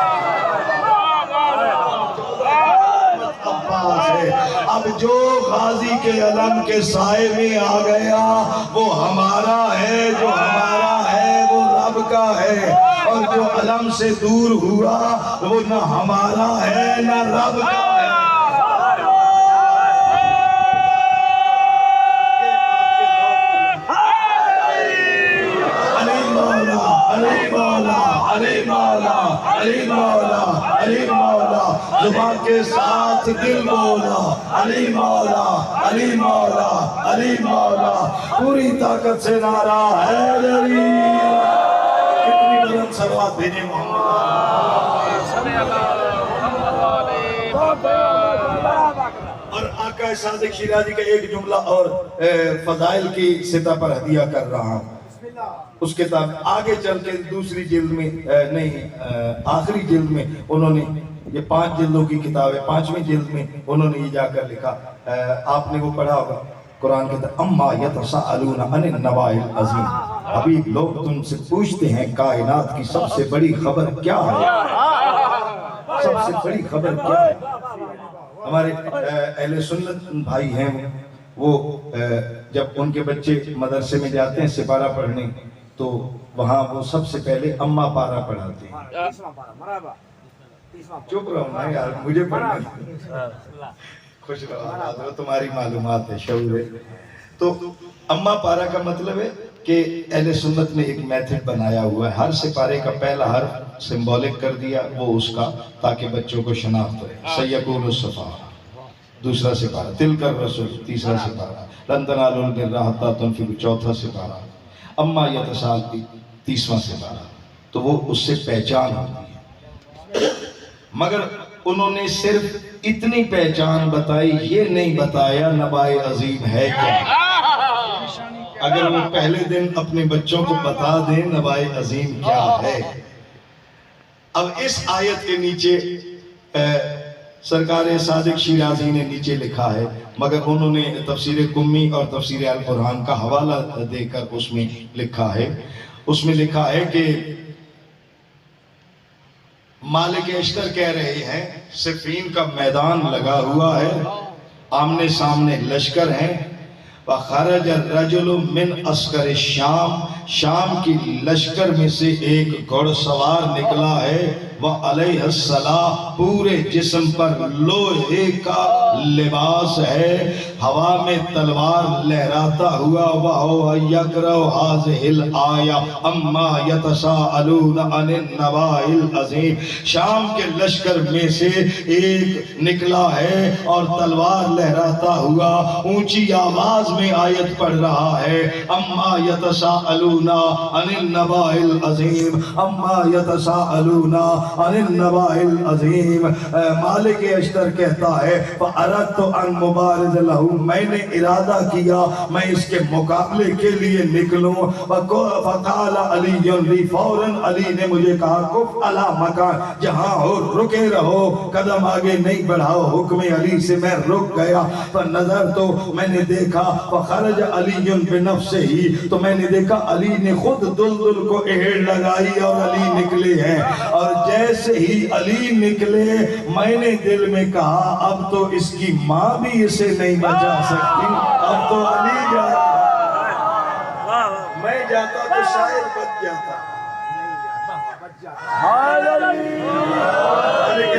اب جو غازی کے علم کے سائے میں آ گیا وہ ہمارا ہے، جو ہمارا ہے وہ رب کا ہے، اور جو علم سے دور ہوا وہ نہ ہمارا ہے نہ رب کا ہے۔ علی مولا، علی مولا، علی مولا، علی مولا، زبان کے ساتھ دل مولا، علی مولا، علی مولا، علی مولا، پوری طاقت سے نعرہ حیدری۔ کتنی بلند صلوات بھیجیں محمد۔ اور آقا صادق شیرازی کا ایک جملہ اور فضائل کی سطح پر ہدیہ کر رہا ہوں۔ اس کتاب آگے چل کے دوسری جلد میں آخری جلد میں انہوں نے، یہ 5 جلدوں کی کتاب ہے، 5ویں جلد میں انہوں نے یہ جا کر لکھا، آپ نے وہ پڑھا ہوگا قرآن کے اندر، اما یتساءلون عن النباء العظیم، ابھی لوگ تم سے پوچھتے ہیں کائنات کی سب سے بڑی خبر کیا ہے، سب سے بڑی خبر کیا ہے۔ ہمارے اہل سنت بھائی ہیں، وہ جب ان کے بچے مدرسے میں جاتے ہیں سپارہ پڑھنے، تو وہاں وہ سب سے پہلے اما پارا پڑھاتے ہیں۔ چپ رہو نا یار، مجھے پڑھنا خوش رہو، تمہاری معلومات ہے، شعور ہے۔ تو اما پارا کا مطلب ہے کہ اہل سنت نے ایک میتھڈ بنایا ہوا ہے، ہر سپارے کا پہلا حرف سمبولک کر دیا وہ اس کا، تاکہ بچوں کو شناخت رہے۔ سیکون الصفا دوسرا سپارہ، تلک الرسول تیسرا سپارہ، لن تنالوا البر حتی تنفقوا چوتھا سپارہ، اما یتساءلون 30واں سپارہ۔ تو وہ اس سے پہچان ہوتی ہے، مگر انہوں نے صرف اتنی پہچان بتائی، یہ نہیں بتایا نبائے عظیم ہے کیا۔ اگر وہ پہلے دن اپنے بچوں کو بتا دیں نبائے عظیم کیا ہے۔ اب اس آیت کے نیچے سرکار صادق شیرازی نے نیچے لکھا ہے، مگر انہوں نے تفسیر قمی اور تفسیر القرآن کا حوالہ دے کر اس میں لکھا ہے، اس میں لکھا ہے کہ مالک اشتر کہہ رہے ہیں صفین کا میدان لگا ہوا ہے، آمنے سامنے لشکر ہیں، وَخَرَجَ الرَّجُلُ مِنْ عَسْكَرِ الشام، شام کی لشکر میں سے ایک گھڑ سوار نکلا ہے، وعلیہ السلام پورے جسم پر لوہے کا لباس ہے، ہوا میں تلوار لہراتا ہوا وَهُوَ يَقْرَأُ هَٰذِهِ الْآيَةَ أَمَّا يَتَسَاءَلُونَ عَنِ النَّبَإِ الْعَظِيمِ۔ شام کے لشکر میں سے ایک نکلا ہے اور تلوار لہراتا ہوا اونچی آواز میں آیت پڑھ رہا ہے، اما یتساءلون عن النبأ العظیم، اما یتساءلون عن النبأ العظیم۔ مالک اشتر کہتا ہے فَأَرَدْتُ أَن مُبَارِزَ لَهُ، میں نے ارادہ کیا میں اس کے مقابلے کے لیے نکلوں۔ فَقَالَ عَلِيٌّ لِي، فوراً علی نے مجھے کہا کُفْ عَلَى مَکان، جہاں ہو رکے رہو، قدم آگے نہیں بڑھاؤ۔ حکم علی سے میں رک گیا، فنظر تو میں نے دیکھا فخرج علی بنفسہ ہی، تو میں نے دیکھا علی نے خود دلدل کو اہڑ لگائی اور علی نکلے ہیں۔ اور جیسے ہی علی نکلے میں نے دل میں کہا اب تو اس کی ماں بھی اسے نہیں بچا سکتی، اب تو علی جاتا، میں جاتا تو شاید بچ جاتا۔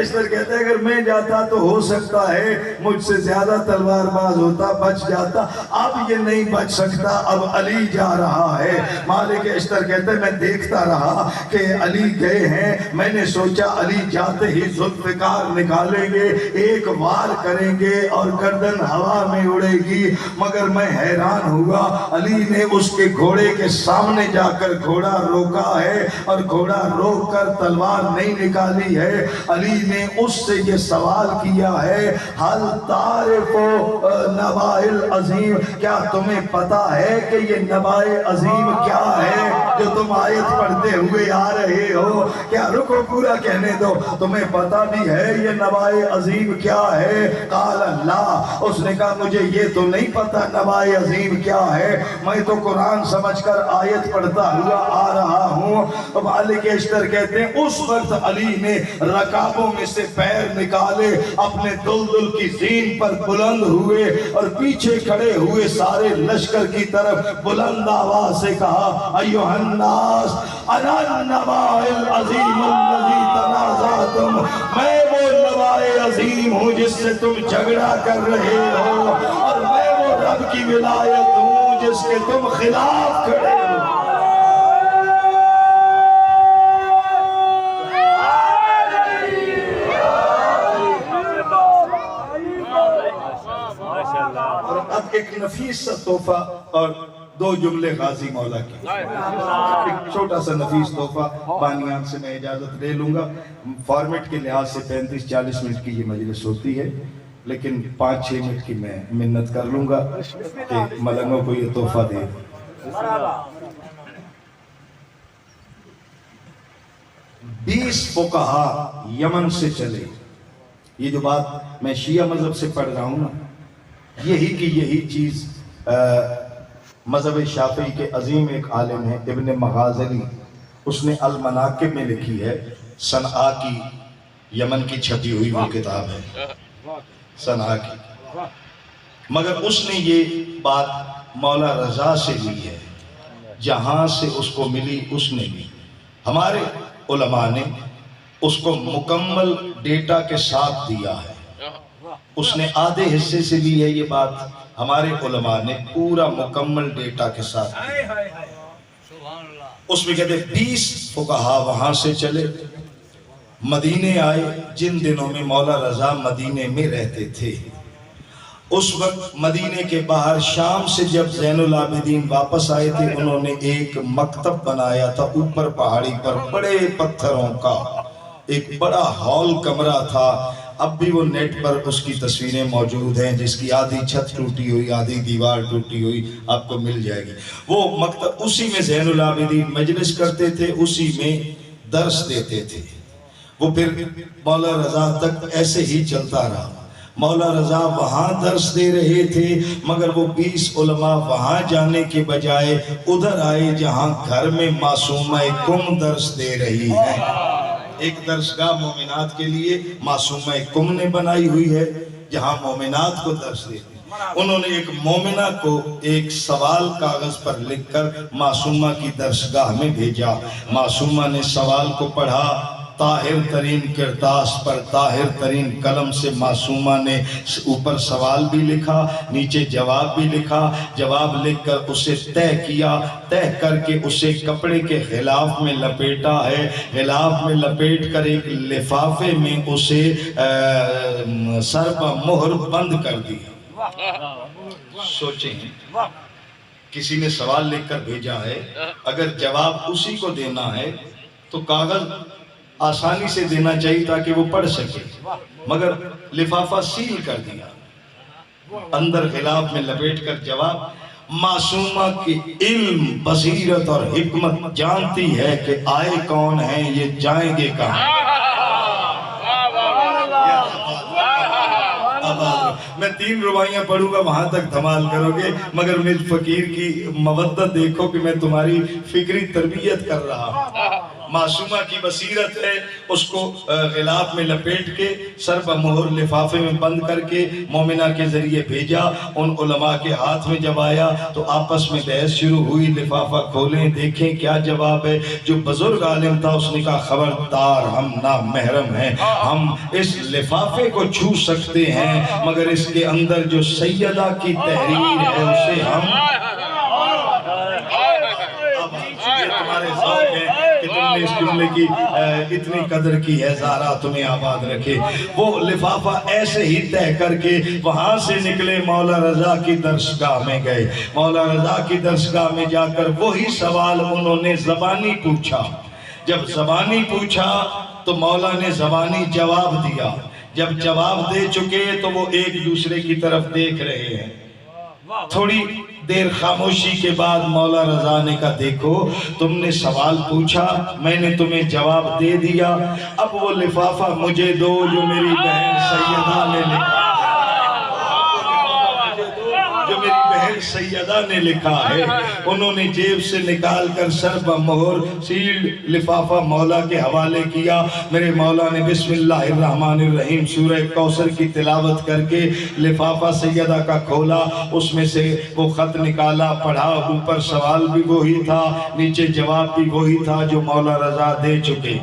اشتر کہتے ہیں اگر میں جاتا تو ہو سکتا ہے مجھ سے زیادہ تلوار باز ہوتا، بچ جاتا، اب یہ نہیں بچ سکتا، اب علی جا رہا ہے۔ مالک اشتر کہتے ہیں میں دیکھتا رہا کہ علی گئے ہیں، میں نے سوچا علی جاتے ہی ذوالفقار نکالیں گے، ایک وار کریں گے اور گردن ہوا میں اڑے گی، مگر میں حیران ہوا علی نے اس کے گھوڑے کے سامنے جا کر گھوڑا روکا ہے اور گھوڑا روک کر تلوار نہیں نکالی ہے۔ علی نے اس سے یہ سوال کیا ہے حل تعرف نبأ العظیم، کیا تمہیں پتا ہے کہ یہ نبأ عظیم کیا ہے جو تم آیت پڑھتے ہوئے آ رہے ہو؟ کیا رکو پورا کہنے دو، تمہیں پتا بھی ہے یہ نبأ عظیم کیا ہے؟ قال لا، اس نے کہا مجھے یہ تو نہیں پتا نبأ عظیم کیا ہے، میں تو قرآن سمجھ کر آیت پڑھتا ہوا آ رہا ہوں۔ مالک اشتر کہتے ہیں اس وقت علی نے رکابوں میں سے پیر نکالے، اپنے دلدل کی زین پر بلند ہوئے اور پیچھے کھڑے ہوئے سارے لشکر کی طرف بلند آواز سے کہا ایھا الناس انا النبأ العظیم الذی تنازعتم، میں وہ نبأ عظیم ہوں جس سے تم جھگڑا کر رہے ہو، اور میں وہ رب کی ولایت ہوں جس کے تم خلاف کھڑے ہو۔ ایک نفیس سا تحفہ اور دو جملے غازی مولا کی، ایک چھوٹا سا نفیس تحفہ بانیان سے میں اجازت لے لوں گا۔ فارمیٹ کے لحاظ سے 35-40 منٹ کی یہ مجلس ہوتی ہے، لیکن 5-6 منٹ کی میں منت کر لوں گا کہ ملنگوں کو یہ تحفہ دے۔ 20 فقہا یمن سے چلے، یہ جو بات میں شیعہ مذہب سے پڑھ رہا ہوں نا، یہی کی یہی چیز مذہب شافعی کے عظیم ایک عالم ہیں ابن مغازلی، اس نے المناقب میں لکھی ہے، صنعاء کی، یمن کی چھپی ہوئی وہ کتاب ہے صنعاء کی، مگر اس نے یہ بات مولا رضا سے لی ہے، جہاں سے اس کو ملی اس نے لی۔ ہمارے علماء نے اس کو مکمل ڈیٹا کے ساتھ دیا ہے، اس نے آدھے حصے سے لی ہے یہ بات، ہمارے علماء نے پورا مکمل ڈیٹا کے ساتھ دیا۔ اس میں کہتے 20 فقہا وہاں سے چلے، مدینے آئے، جن دنوں میں مولا رضا مدینے میں رہتے تھے، اس وقت مدینے کے باہر شام سے جب زین العابدین واپس آئے تھے، انہوں نے ایک مکتب بنایا تھا اوپر پہاڑی پر، بڑے پتھروں کا ایک بڑا ہال کمرہ تھا، اب بھی وہ نیٹ پر اس کی تصویریں موجود ہیں، جس کی آدھی چھت ٹوٹی ہوئی، آدھی دیوار ٹوٹی ہوئی آپ کو مل جائے گی۔ وہ مکتب، اسی میں زین العابدین مجلس کرتے تھے، اسی میں درس دیتے تھے۔ وہ پھر مولا رضا تک ایسے ہی چلتا رہا، مولا رضا وہاں درس دے رہے تھے، مگر وہ 20 علماء وہاں جانے کے بجائے ادھر آئے جہاں گھر میں معصومہ کم درس دے رہی ہے۔ ایک درسگاہ مومنات کے لیے معصومہ کم نے بنائی ہوئی ہے، جہاں مومنات کو درس دیتے ہیں۔ انہوں نے ایک مومنہ کو ایک سوال کاغذ پر لکھ کر معصومہ کی درسگاہ میں بھیجا، معصومہ نے سوال کو پڑھا، طاہر ترین کرتاس پر طاہر ترین قلم سے معصومہ نے اوپر سوال بھی لکھا، نیچے جواب بھی لکھا، جواب لکھ کر اسے طے کیا، طے کر کے اسے کپڑے کے غلاف میں لپیٹا ہے، غلاف میں لپیٹ کر ایک لفافے میں اسے سر پر مہر بند کر دیا۔ سوچیں، کسی نے سوال لکھ کر بھیجا ہے، اگر جواب اسی کو دینا ہے تو کاغذ آسانی سے دینا چاہیے تاکہ وہ پڑھ سکے، مگر لفافہ سیل کر دیا، اندر غلاف میں لپیٹ کر جواب۔ معصومہ کی علم، بصیرت اور حکمت جانتی ہے کہ آئے کون ہیں، یہ جائیں گے کہاں۔ میں 3 رباعیاں پڑھوں گا، وہاں تک دھمال کرو گے، مگر مجھ فقیر کی مودت دیکھو کہ میں تمہاری فکری تربیت کر رہا ہوں۔ معصومہ کی بصیرت ہے، اس کو غلاف میں لپیٹ کے سر پر مہر لفافے میں بند کر کے مومنہ کے ذریعے بھیجا۔ ان علماء کے ہاتھ میں جب آیا تو آپس میں بحث شروع ہوئی، لفافہ کھولیں دیکھیں کیا جواب ہے۔ جو بزرگ عالم تھا اس نے کہا خبردار، ہم نامحرم ہیں، ہم اس لفافے کو چھو سکتے ہیں مگر اس کے اندر جو سیدہ کی تحریر ہے اسے ہم تمہارے ذوق ہے کہ تم نے اس جملے کی اتنی قدر کی ہے، زہرا تمہیں آباد رکھے۔ وہ لفافہ ایسے ہی طے کر کے وہاں سے نکلے، مولا رضا کی درسگاہ میں گئے۔ مولا رضا کی درسگاہ میں جا کر وہی سوال انہوں نے زبانی پوچھا۔ جب زبانی پوچھا تو مولا نے زبانی جواب دیا۔ جب جواب دے چکے تو وہ ایک دوسرے کی طرف دیکھ رہے ہیں۔ تھوڑی دیر خاموشی کے بعد مولا رضا نے کہا دیکھو تم نے سوال پوچھا، میں نے تمہیں جواب دے دیا، اب وہ لفافہ مجھے دو جو میری بہن سیدہ نے لکھا، سیدہ نے لکھا ہے۔ انہوں نے جیب سے نکال کر سر پر مہر سیلڈ لفافہ مولا کے حوالے کیا۔ میرے مولا نے بسم اللہ الرحمن الرحیم سورہ کوثر کی تلاوت کر کے لفافہ سیدہ کا کھولا، اس میں سے وہ خط نکالا، پڑھا، اوپر سوال بھی وہی تھا، نیچے جواب بھی وہی تھا جو مولا رضا دے چکے۔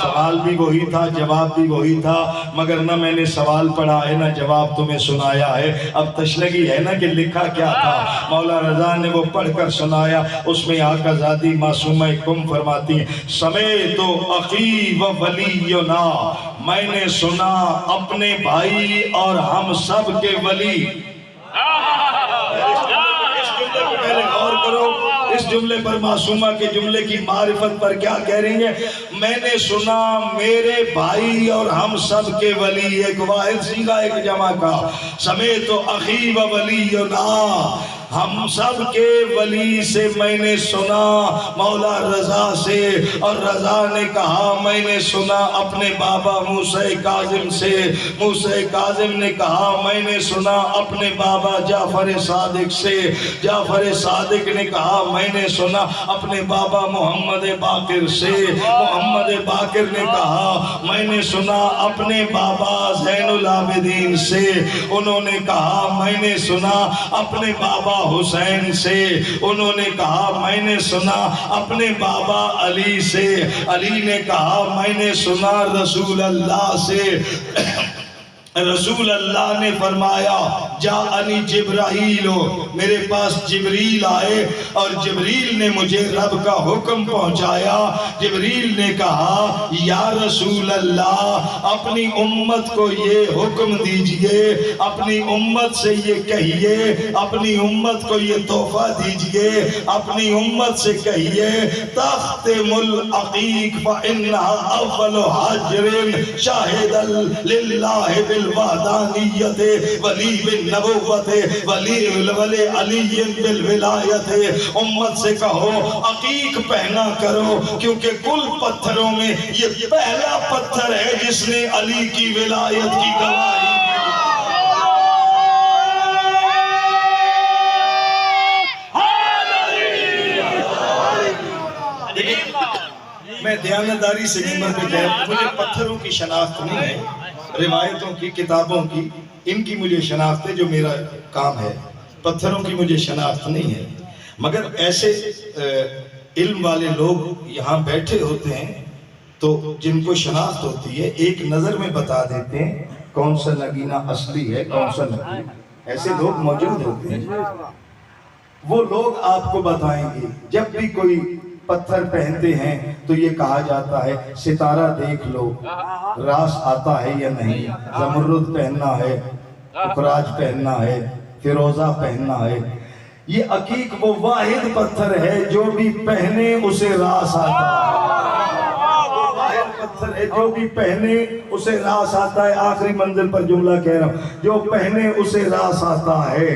سوال بھی وہی تھا، جواب بھی وہی تھا، مگر نہ میں نے سوال پڑھا ہے نہ جواب تمہیں سنایا ہے۔ اب تشنگی ہے نا کہ لکھا کیا تھا۔ مولا رضا نے وہ پڑھ کر سنایا، اس میں آقا زادی معصومہ کم فرماتی ہیں سمیت اخی و ولینا، میں نے سنا اپنے بھائی اور ہم سب کے ولی۔ پہلے غور کرو اس جملے پر، معصومہ کے جملے کی معرفت پر کیا کہہ رہی ہیں؟ میں نے سنا میرے بھائی اور ہم سب کے ولی، ایک واحد صیغہ ایک جمع کا، سمیت اخی و ولینا، ہم سب کے ولی سے میں نے سنا مولا رضا سے، اور رضا نے کہا میں نے سنا اپنے بابا موسیٰ کاظم سے، موسیٰ کاظم نے کہا میں نے سنا اپنے بابا جعفر صادق سے، جعفر صادق نے کہا میں نے سنا اپنے بابا محمد باقر سے، محمد باقر نے کہا میں نے سنا اپنے بابا زین العابدین سے، انہوں نے کہا میں نے سنا اپنے بابا حسین سے، انہوں نے کہا میں نے سنا اپنے بابا علی سے، علی نے کہا میں نے سنا رسول اللہ سے۔ رسول اللہ نے فرمایا جاءنی جبرائیل، میرے پاس جبریل آئے اور جبریل نے مجھے رب کا حکم پہنچایا۔ جبریل نے کہا یا رسول اللہ اپنی امت کو یہ حکم دیجئے، اپنی امت سے یہ کہیے، اپنی امت کو یہ تحفہ دیجئے، اپنی امت سے کہیے تختم العقیق فإنها اول حاجر شاہد للہ بالوحدانیت ولی بالنبوت ولی علی بالولایت۔ امت سے کہو عقیق پہنا کرو، کیونکہ کل پتھروں میں یہ پہلا پتھر ہے جس نے علی کی ولایت کی گواہی دی۔ میں دیانتداری سے ممبر پہ کہہ، مجھے پتھروں کی شناخت نہیں ہے، روایتوں کی، کتابوں کی، ان کی مجھے شناخت ہے جو میرا کام ہے، پتھروں کی مجھے شناخت نہیں ہے، مگر ایسے علم والے لوگ یہاں بیٹھے ہوتے ہیں تو جن کو شناخت ہوتی ہے ایک نظر میں بتا دیتے ہیں کون سا نگینہ اصلی ہے کون سا نہیں. ایسے لوگ موجود ہوتے ہیں، وہ لوگ آپ کو بتائیں گے. جب بھی کوئی پتھر پہنتے ہیں تو یہ کہا جاتا ہے ستارہ دیکھ لو راس آتا ہے یا نہیں. زمرد پہننا ہے، اخراج پہننا ہے، فیروزہ پہننا ہے. یہ عقیق وہ واحد پتھر ہے جو بھی پہنے اسے راس آتا ہے. وہ واحد پتھر ہے جو بھی پہنے اسے راس آتا ہے. آخری منزل پر جملہ کہہ رہا ہوں، جو پہنے اسے راس آتا ہے.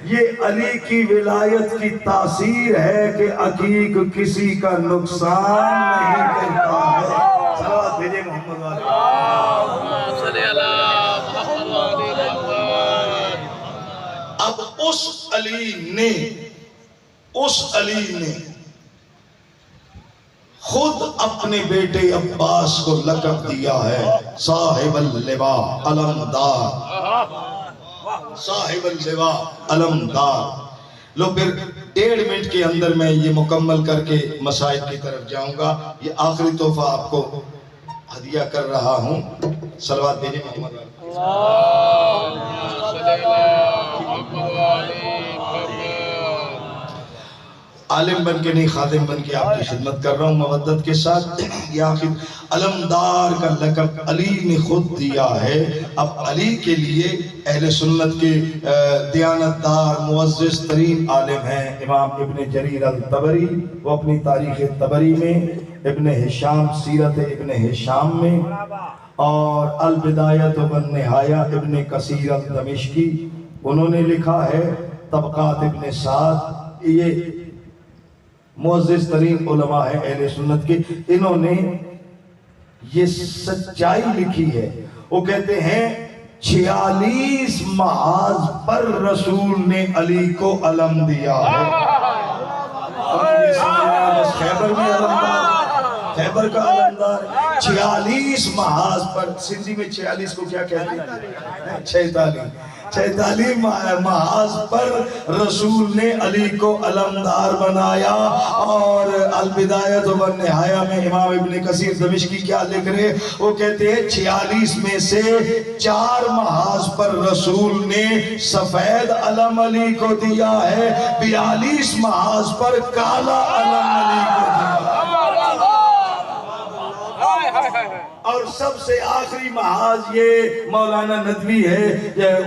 یہ علی کی ولایت کی تاثیر ہے کہ عقیق کسی کا نقصان نہیں کرتا ہے. صلوات بھیجیں محمد اب اس علی نے خود اپنے بیٹے عباس کو لقب دیا ہے صاحب اللواء علمدار. صاحب اللواء علمدار. لو پھر 1.5 منٹ کے اندر میں یہ مکمل کر کے مسائل کی طرف جاؤں گا. یہ آخری تحفہ آپ کو ہدیہ کر رہا ہوں. صلوات دیجئے محمد عالم بن کے نہیں خادم بن کے آپ کی خدمت کر رہا ہوں مودت کے ساتھ. یہ آخر علمدار کا لقب علی نے خود دیا ہے. اب علی کے لیے اہل سنت کے دیانتدار معزز ترین عالم ہیں امام ابن جریر الطبری. وہ اپنی تاریخ طبری میں، ابن ہشام سیرت ابن ہشام میں، اور البدایۃ والنہایہ ابن کثیر الدمشقی انہوں نے لکھا ہے. طبقات ابن سعد یہ معزز ترین علماء ہیں اہل سنت کے. انہوں نے یہ سچائی لکھی ہے. وہ کہتے ہیں 46 محاذ پر رسول نے علی کو علم دیا ہے. خیبر میں علمدار، خیبر کا علمدار 46 محاذ پر. سندھی میں 46 کو کیا کہتے ہیں؟ 46 محاذ پر رسول نے علی کو علمدار بنایا. اور البدایۃ والنہایہ میں امام ابن کثیر دمشقی کیا لکھ رہے؟ وہ کہتے ہیں 46 میں سے 4 محاذ پر رسول نے سفید علم علی کو دیا ہے، 42 محاذ پر کالا علم علی کو دیا. اور سب سے آخری محاذ یہ مولانا ندوی ہے،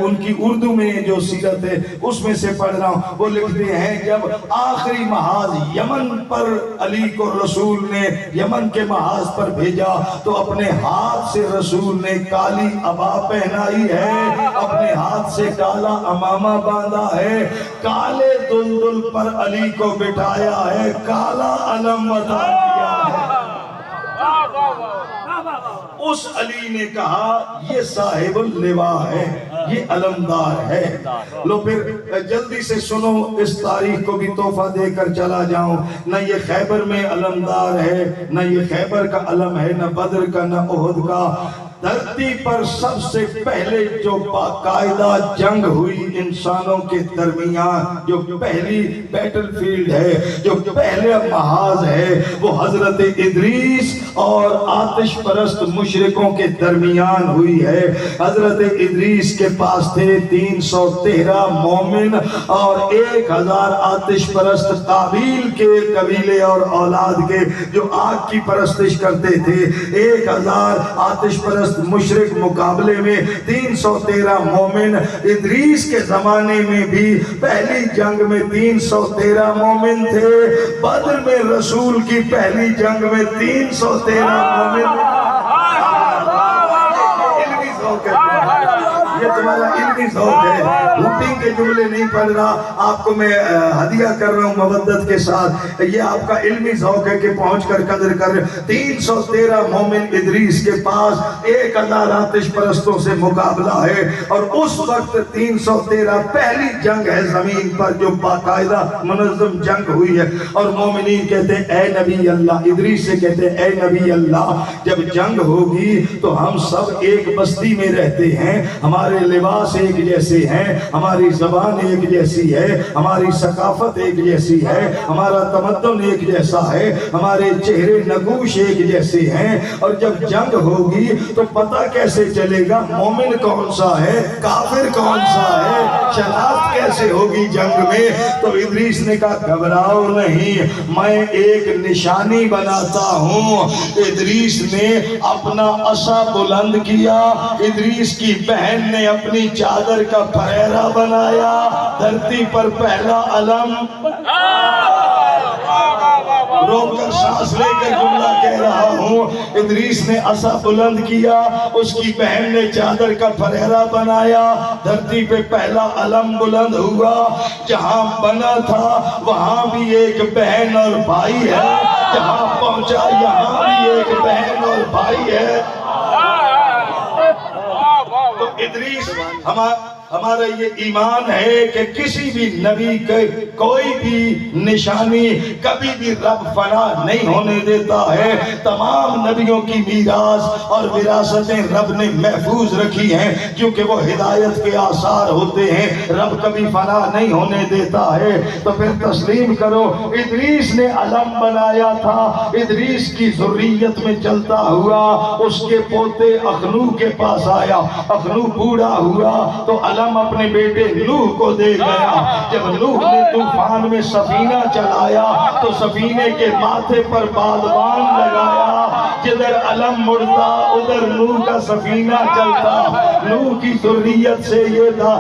ان کی اردو میں جو سیرت ہے اس میں سے پڑھ رہا ہوں. وہ لکھتے ہیں جب آخری محاذ یمن پر علی کو رسول نے یمن کے محاذ پر بھیجا تو اپنے ہاتھ سے رسول نے کالی عبا پہنائی ہے، اپنے ہاتھ سے کالا امامہ باندھا ہے، کالے دلدل پر علی کو بٹھایا ہے، کالا علم عطا کیا ہے. اس علی نے کہا یہ صاحب اللواء ہے، یہ علمدار ہے. لو پھر جلدی سے سنو، اس تاریخ کو بھی تحفہ دے کر چلا جاؤں. نہ یہ خیبر میں علمدار ہے، نہ یہ خیبر کا علم ہے، نہ بدر کا، نہ احد کا. دھرتی پر سب سے پہلے جو باقاعدہ جنگ ہوئی انسانوں کے درمیان، جو پہلی بیٹل فیلڈ ہے، جو پہلے محاذ ہے، وہ حضرت ادریس اور آتش پرست مشرکوں کے درمیان ہوئی ہے. حضرت ادریس کے پاس تھے 313 مومن اور 1000 آتش پرست قابیل کے قبیلے اور اولاد کے جو آگ کی پرستش کرتے تھے. 1000 آتش پرست مشرک مقابلے میں 313 مومن. ادریس کے زمانے میں بھی پہلی جنگ میں 313 مومن تھے. بدر میں رسول کی پہلی جنگ میں 313 مومن. یہ تمہارا علمی ذوق ہے، روٹنگ کے جملے نہیں پڑھ رہا. آپ کو میں ہدیہ کر رہا ہوں مودت کے ساتھ. یہ آپ کا علمی ذوق ہے کہ پہنچ کر قدر کر. 313 مومن ادریس کے پاس 1000 آتش پرستوں سے مقابلہ ہے. اور اس وقت 313 پہلی جنگ ہے زمین پر جو باقاعدہ منظم جنگ ہوئی ہے. اور مومنین کہتے ہیں اے نبی اللہ، ادریس سے کہتے ہیں اے نبی اللہ، جب جنگ ہوگی تو ہم سب ایک بستی میں رہتے ہیں، ہمارے لباس ایک جیسے ہیں، ہمارے ہماری زبان ایک جیسی ہے، ہماری ثقافت ایک جیسی ہے، ہمارا تمدن ایک جیسا ہے، ہمارے چہرے نگوش ایک جیسے ہیں، اور جب جنگ ہوگی تو پتہ کیسے چلے گا مومن کون سا ہے، کافر کون سا ہے، شناخت کیسے ہوگی جنگ میں؟ تو ادریس نے کہا گھبراؤ نہیں، میں ایک نشانی بناتا ہوں۔ ادریس نے اپنا عصا بلند کیا، ادریس کی بہن نے اپنی چادر کا پھریرا بنایا، دھرتی پر پہلا علم، روک کر سانس لے کر جملہ کہہ رہا ہوں، ادریس نے عصا بلند کیا، اس کی بہن نے چادر کا پھریرا بنایا، دھرتی پہ پہلا علم بلند ہوا۔ جہاں بنا تھا وہاں بھی ایک بہن اور بھائی ہے، جہاں پہنچا یہاں بھی ایک بہن اور بھائی ہے۔ تو ادریس ہمارا یہ ایمان ہے کہ کسی بھی نبی کے کوئی بھی نشانی کبھی بھی رب فنا نہیں ہونے دیتا ہے۔ تمام نبیوں کی میراث اور وراثتیں رب نے محفوظ رکھی ہیں، کیونکہ وہ ہدایت کے آثار ہوتے ہیں، رب کبھی فنا نہیں ہونے دیتا ہے۔ تو پھر تسلیم کرو، ادریس نے علم بنایا تھا، ادریس کی ذریت میں چلتا ہوا اس کے پوتے اخنو کے پاس آیا، اخنو بوڑھا ہوا تو علم اپنے بیٹے نوح کو دے گیا۔ جب نوح نے طوفان میں سفینہ چلایا تو سفینے کے ماتھے پر بادبان لگایا، جدھر علم مڑتا ادھر نوح کا سفینہ چلتا۔ نوح کی ذریت سے یہ تھا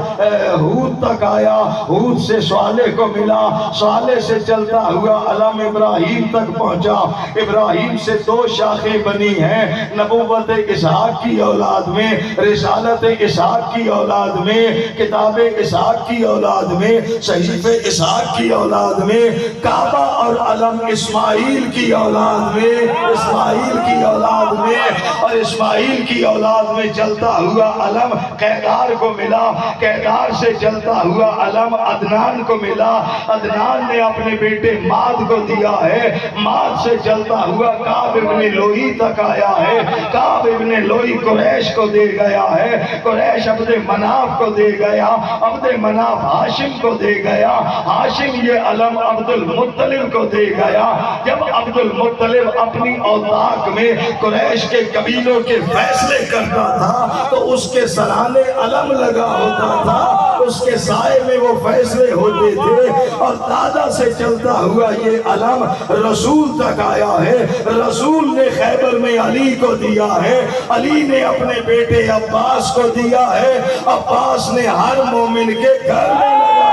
ہود تک آیا، ہود سے صالح کو ملا، صالح سے چلتا ہوا علم ابراہیم تک پہنچا، ابراہیم سے 2 شاخیں بنی ہیں، نبوت اسحاق کی اولاد میں، رسالت اسحاق کی اولاد میں، کتاب اسحاق کی اولاد میں، صحیف اسحاق کی اولاد میں، کعبہ اور علم اسماعیل کی اولاد میں، اسماعیل کی اولاد میں، اور اسماعیل کی اولاد میں چلتا ہوا علم قیدار کو ملا، قیدار سے چلتا ہوا علم عدنان کو ملا، عدنان نے اپنے بیٹے ماد کو دیا ہے، ماد سے چلتا ہوا کعب ابن لوئی تک آیا ہے، کعب ابن لوئی قریش کو دے گیا ہے، قریش عبد مناف کو دے گیا، عبد مناف ہاشم کو دے گیا، ہاشم یہ علم عبد المطلب کو دے گیا۔ جب عبد المطلب اپنی اوطاق میں قریش کے قبیلوں کے فیصلے کرتا تھا تو اس کے سرانے علم لگا ہوتا تھا، اس کے سائے میں وہ فیصلے ہوتے تھے، اور دادا سے چلتا ہوا یہ علم رسول تک آیا ہے۔ رسول نے خیبر میں علی کو دیا ہے، علی نے اپنے بیٹے عباس کو دیا ہے، عباس نے ہر مومن کے گھر میں لگا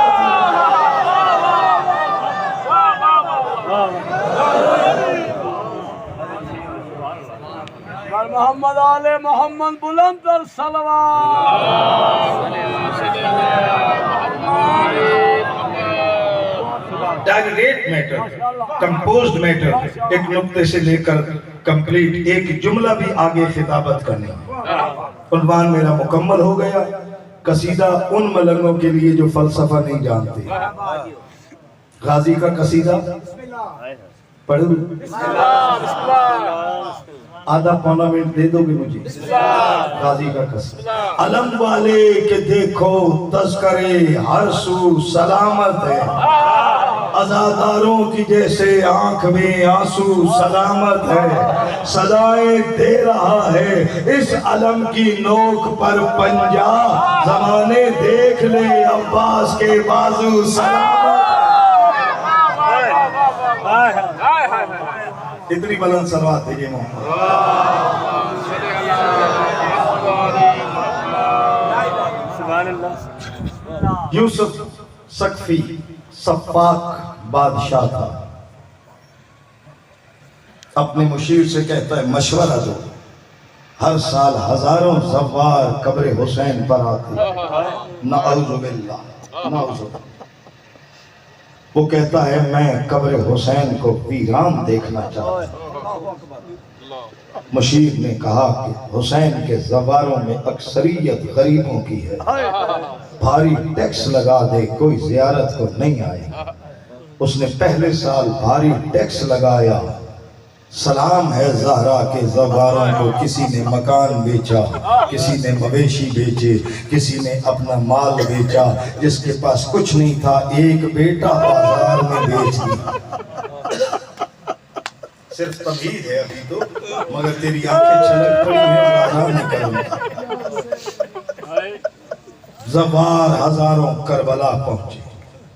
محمد آل محمد بلند تر صلوات۔ ڈائریکٹ میٹر، کمپوزڈ میٹر، ایک نقطے سے لے کر کمپلیٹ ایک جملہ بھی آگے خطابت کرنی۔ عنوان میرا مکمل ہو گیا۔ قصیدہ ان ملنگوں کے لیے جو فلسفہ نہیں جانتے۔ غازی کا قصیدہ پڑھو، آدھا پونا منٹ دے دو گے مجھے؟ غازی کا قصیدہ۔ علم والے کہ دیکھو تذکرے ہر سو سلامت ہے، عزاداروں کی جیسے آنکھ میں آنسو سلامت ہے، صدائیں دے رہا ہے اس علم کی نوک پر پنجہ، زمانے دیکھ لے عباس کے بازو سلامت۔ اتنی بلند صلوات دیجئے محمد۔ یوسف سقفی سفاک بادشاہ تھا، اپنے مشیر سے کہتا ہے مشورہ دو، ہر سال ہزاروں زوار قبر حسین پر آتے، نعوذ باللہ نعوذ باللہ۔ وہ کہتا ہے میں قبر حسین کو ویران دیکھنا چاہتا ہوں۔ مشیر نے کہا کہ حسین کے زواروں میں اکثریت غریبوں کی ہے، بھاری ٹیکس لگا دے کوئی زیارت کو نہیں آئے۔ اس نے پہلے سال بھاری ٹیکس لگایا، سلام ہے زہرا کے زواروں کو کسی نے مکان بیچا، کسی نے مویشی بیچے، کسی نے اپنا مال بیچا، جس کے پاس کچھ نہیں تھا ایک بیٹا بازار میں بیچ دیا۔ صرف تمہید ہے ابھی تو، مگر تیری آنکھیں چھلک پڑی ہیں اور آرام نہیں کروں۔ زوار ہزاروں کربلا پہنچے،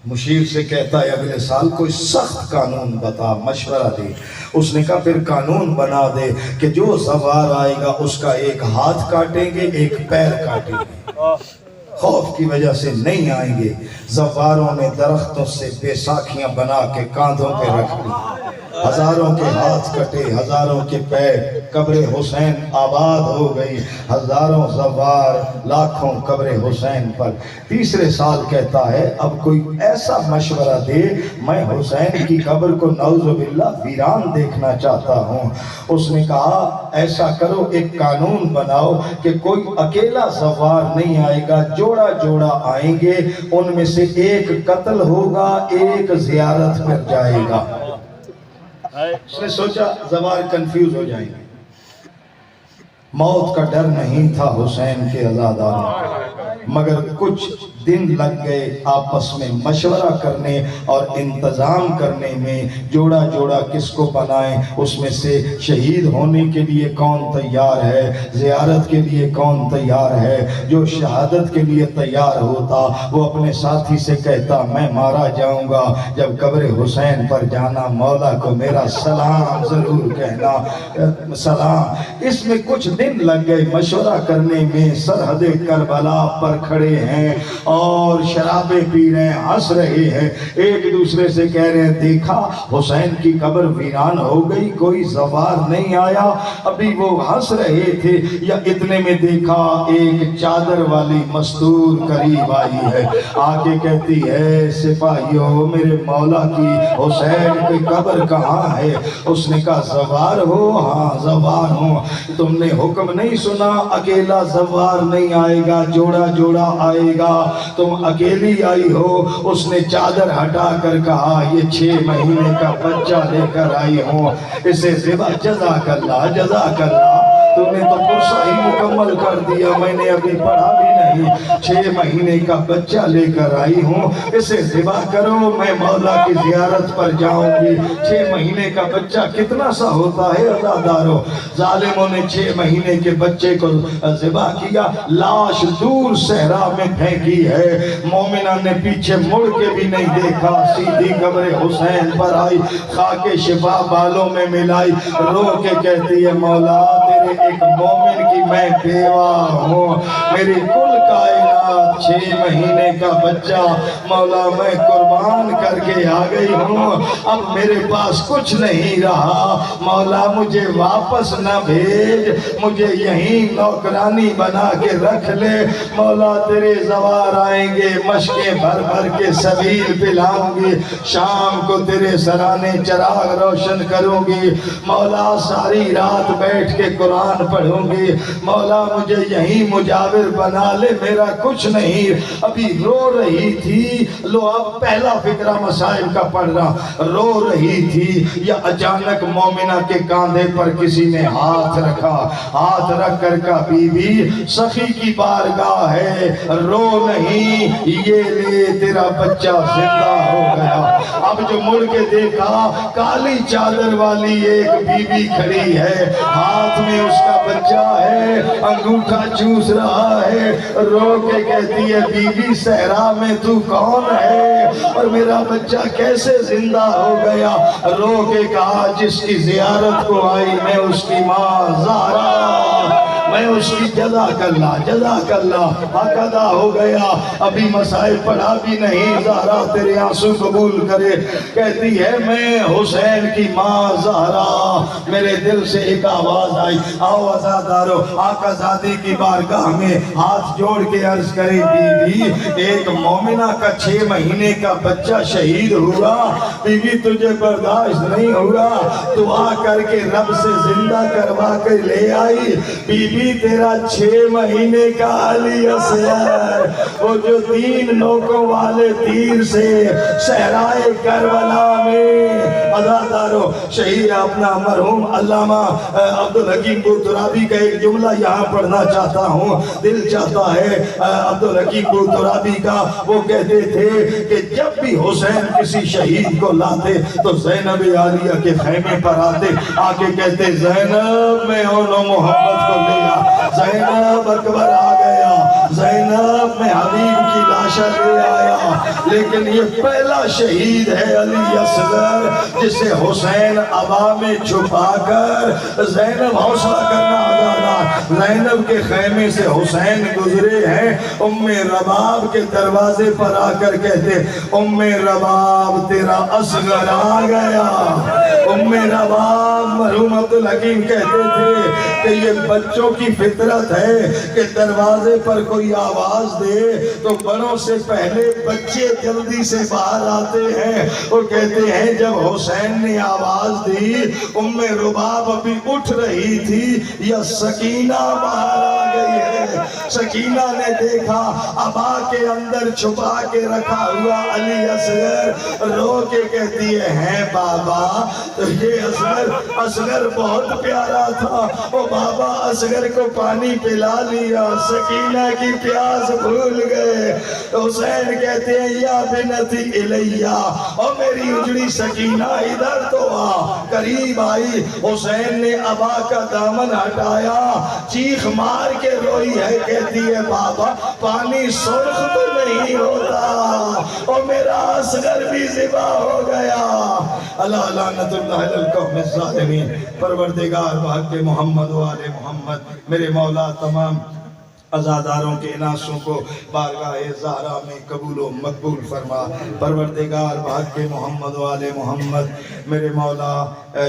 مشیر سے کہتا ہے اگلے سال کوئی سخت قانون بتا، مشورہ دے۔ اس نے کہا پھر قانون بنا دے کہ جو زوار آئے گا اس کا ایک ہاتھ کاٹیں گے ایک پیر کاٹیں گے۔ خوف کی وجہ سے نہیں آئیں گے۔ زواروں نے درختوں سے بیساکھیاں بنا کے کاندھوں پہ رکھ لی، ہزاروں کے ہاتھ کٹے، ہزاروں کے پیر، قبر حسین آباد ہو گئی، ہزاروں زوار، لاکھوں قبر حسین پر۔ تیسرے سال کہتا ہے اب کوئی ایسا مشورہ دے، میں حسین کی قبر کو نعوذ باللہ ویران دیکھنا چاہتا ہوں۔ اس نے کہا ایسا کرو ایک قانون بناؤ کہ کوئی اکیلا زوار نہیں آئے گا، جوڑا جوڑا آئیں گے، ان میں سے ایک قتل ہوگا ایک زیارت پر جائے گا۔ اس نے سوچا زوار کنفیوز ہو جائیں گے۔ موت کا ڈر نہیں تھا حسین کے عزاداروں، مگر کچھ دن لگ گئے آپس میں مشورہ کرنے اور انتظام کرنے میں، جوڑا جوڑا کس کو بنائیں، اس میں سے شہید ہونے کے لیے کون تیار ہے، زیارت کے لیے کون تیار ہے۔ جو شہادت کے لیے تیار ہوتا وہ اپنے ساتھی سے کہتا میں مارا جاؤں گا، جب قبر حسین پر جانا مولا کو میرا سلام ضرور کہنا، سلام۔ اس میں کچھ دن لگ گئے مشورہ کرنے میں، سرحد کربلا پر کھڑے ہیں اور شرابیں پی رہے ہیں، ہنس رہے ہیں، ایک دوسرے سے کہہ رہے ہیں دیکھا حسین کی قبر ویران ہو گئی، کوئی زوار نہیں آیا۔ ابھی وہ ہنس رہے تھے یا اتنے میں دیکھا ایک چادر والی مستور قریب آئی ہے، آگے کہتی ہے سپاہیوں میرے مولا کی حسین کی قبر کہاں ہے؟ اس نے کہا زوار ہو؟ ہاں زوار ہوں۔ تم نے حکم نہیں سنا اکیلا زوار نہیں آئے گا، جوڑا جوڑا آئے گا، تم اکیلی آئی ہو۔ اس نے چادر ہٹا کر کہا یہ 6 مہینے کا بچہ لے کر آئی ہوں، اسے ذبح جزاک اللہ جزاک اللہ۔ تم نے تو پرسہ ہی مکمل کر دیا، میں نے ابھی پڑھا بھی نہیں۔ 6 مہینے کا بچہ لے کر آئی ہوں، اسے ذبح کرو، میں مولا کی زیارت پر جاؤں گی۔ 6 مہینے کا بچہ کتنا سا ہوتا ہے عزادارو؟ ظالموں نے 6 مہینے کے بچے کو ذبح کیا، لاش دور صحرا میں پھینکی ہے۔ مومنہ نے پیچھے مڑ کے بھی نہیں دیکھا، سیدھی قبر حسین پر آئی، خاک شفا بالوں میں ملائی، رو کے کہتی ہے مولا تیرے ایک مومن کی میں بیوہ ہوں، میری کل کائنات 6 مہینے کا بچہ مولا میں قربان کر کے آ گئی ہوں، اب میرے پاس کچھ نہیں رہا، مولا مجھے واپس نہ بھیج، مجھے یہیں نوکرانی بنا کے رکھ لے، مولا تیرے زوار آئیں گے، مشکیں بھر بھر کے سبیل پلاؤں گی، شام کو تیرے سرانے چراغ روشن کروں گی، مولا ساری رات بیٹھ کے قرآن پڑھوں گی، مولا مجھے یہیں مجاور بنا لے، میرا کچھ نہیں۔ ابھی رو رہی تھی، لو اب پہلا فقرہ مسائل کا پڑھ رہا، رو رہی تھی یا اچانک مومنہ کے کاندھے پر کسی نے ہاتھ رکھا، ہاتھ رکھ کر کہا بی بی سخی کی بارگاہ ہے، رو نہیں، یہ لے تیرا بچہ زندہ ہو گیا۔ اب جو مڑ کے دیکھا کالی چادر والی ایک بی بی کھڑی ہے، ہاتھ میں اس کا بچہ ہے، انگوٹھا چوس رہا ہے، رو کے کہتی ہے بی بی صحرا میں تو کون ہے اور میرا بچہ کیسے زندہ ہو گیا؟ رو کے کہا جس کی زیارت کو آئی میں اس کی ماں زہرا، میں اس کی جزاک اللہ حق ادا ہو گیا۔ ابھی مسائل پڑھا بھی نہیں، زہرا تیرے آنسو قبول کرے، کہتی ہے میں حسین کی ماں زہرا، میرے دل سے ایک آواز آئی، آؤ عزادارو آقا زادی کی بارگاہ میں ہاتھ جوڑ کے عرض کریں بی بی ایک مومنہ کا 6 مہینے کا بچہ شہید ہوا، بی بی تجھے برداشت نہیں ہوا، دعا کر کے رب سے زندہ کروا کے لے آئی۔ بی بی بھی تیرا 6 مہینے کا علی اصغر، وہ جو 3 نوکوں والے تیر سے صحرائے کربلا میں عزادارو شہید اپنا مرحوم علامہ عبدالحکیم بوترابی کا ایک جملہ یہاں پڑھنا چاہتا ہوں، دل چاہتا ہے عبدالحکیم بوترابی کا۔ وہ کہتے تھے کہ جب بھی حسین کسی شہید کو لاتے تو زینب عالیہ کے خیمے پر آتے، آگے کہتے زینب میں اونو محمد کو لیا، زینب اکبر آ گیا، زینب میں حبیب کی لاشا لے آیا۔ لیکن یہ پہلا شہید ہے علی اصغر جسے حسین عبا میں چھپا کر زینب حوصلہ کرنا آزادہ، زینب کے خیمے سے حسین گزرے ہیں، ام رباب کے دروازے پر آ کر کہتے ام رباب تیرا اصغر آ گیا۔ ام رباب مرحوم عبدالحکیم کہتے تھے کہ یہ بچوں کی فطرت ہے کہ دروازے پر کوئی آواز دے تو بڑوں سے پہلے بچے جلدی سے باہر آتے ہیں۔ وہ کہتے ہیں جب حسین نے آواز دی ام رباب ابھی اٹھ رہی تھی یا سکینہ باہر آ گئی ہے۔ سکینہ نے دیکھا عبا کے اندر چھپا کے رکھا ہوا علی اصغر، رو کے کہتی ہے بابا یہ اصغر بہت پیارا تھا، وہ بابا اصغر کو پانی پلا لیا، سکینہ کی پیاس بھول گئے۔ حسین کہتے ہیں یا بنتی الیہ، اور میری اجڑی سکینہ ادھر تو آ، قریب آئی۔ حسین نے عبا کا دامن ہٹایا، چیخ مار کے روئی ہے، کہتی ہے بابا پانی سرخ تو نہیں ہوتا، اور میرا اصغر بھی ذبح ہو گیا۔ اللہ لعنت اللہ علی القوم الظالمین۔ پروردگار بحق محمد و آل محمد میرے مولا تمام عزاداروں کے ناسوں کو بارگاہ زہرا میں قبول و مقبول فرما۔ پروردگار بحق محمد و آل محمد میرے مولا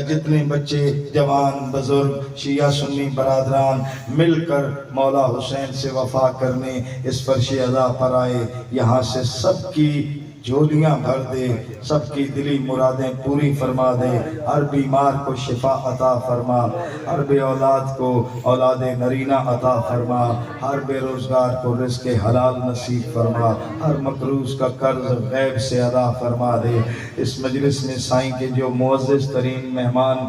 جتنے بچے جوان بزرگ شیعہ سنی برادران مل کر مولا حسین سے وفا کرنے اس فرش ادا پر آئے، یہاں سے سب کی جھولیاں بھر دے، سب کی دلی مرادیں پوری فرما دے، ہر بیمار کو شفا عطا فرما، ہر بے اولاد کو اولاد نرینہ عطا فرما، ہر بے روزگار کو رزق حلال نصیب فرما، ہر مقروض کا قرض غیب سے ادا فرما دے۔ اس مجلس میں سائیں کے جو معزز ترین مہمان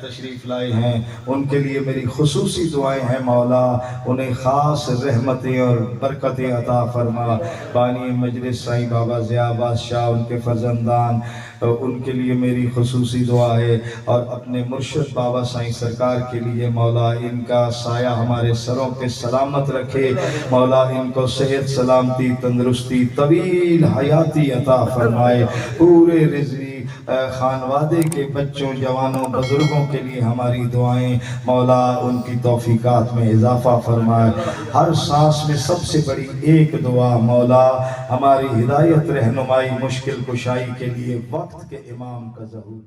تشریف لائے ہیں ان کے لیے میری خصوصی دعائیں ہیں مولا، انہیں خاص رحمتیں اور برکتیں عطا فرما۔ بانی مجلس سائیں بابا ضیاء بادشاہ، ان کے فرزندان، ان کے لیے میری خصوصی دعا ہے، اور اپنے مرشد بابا سائیں سرکار کے لیے مولا ان کا سایہ ہمارے سروں پہ سلامت رکھے، مولا ان کو صحت سلامتی تندرستی طویل حیاتی عطا فرمائے، پورے رضوی خانوادے کے بچوں جوانوں بزرگوں کے لیے ہماری دعائیں، مولا ان کی توفیقات میں اضافہ فرمائے۔ ہر سانس میں سب سے بڑی ایک دعا مولا ہماری ہدایت رہنمائی مشکل کشائی کے لیے وقت کے امام کا ظہور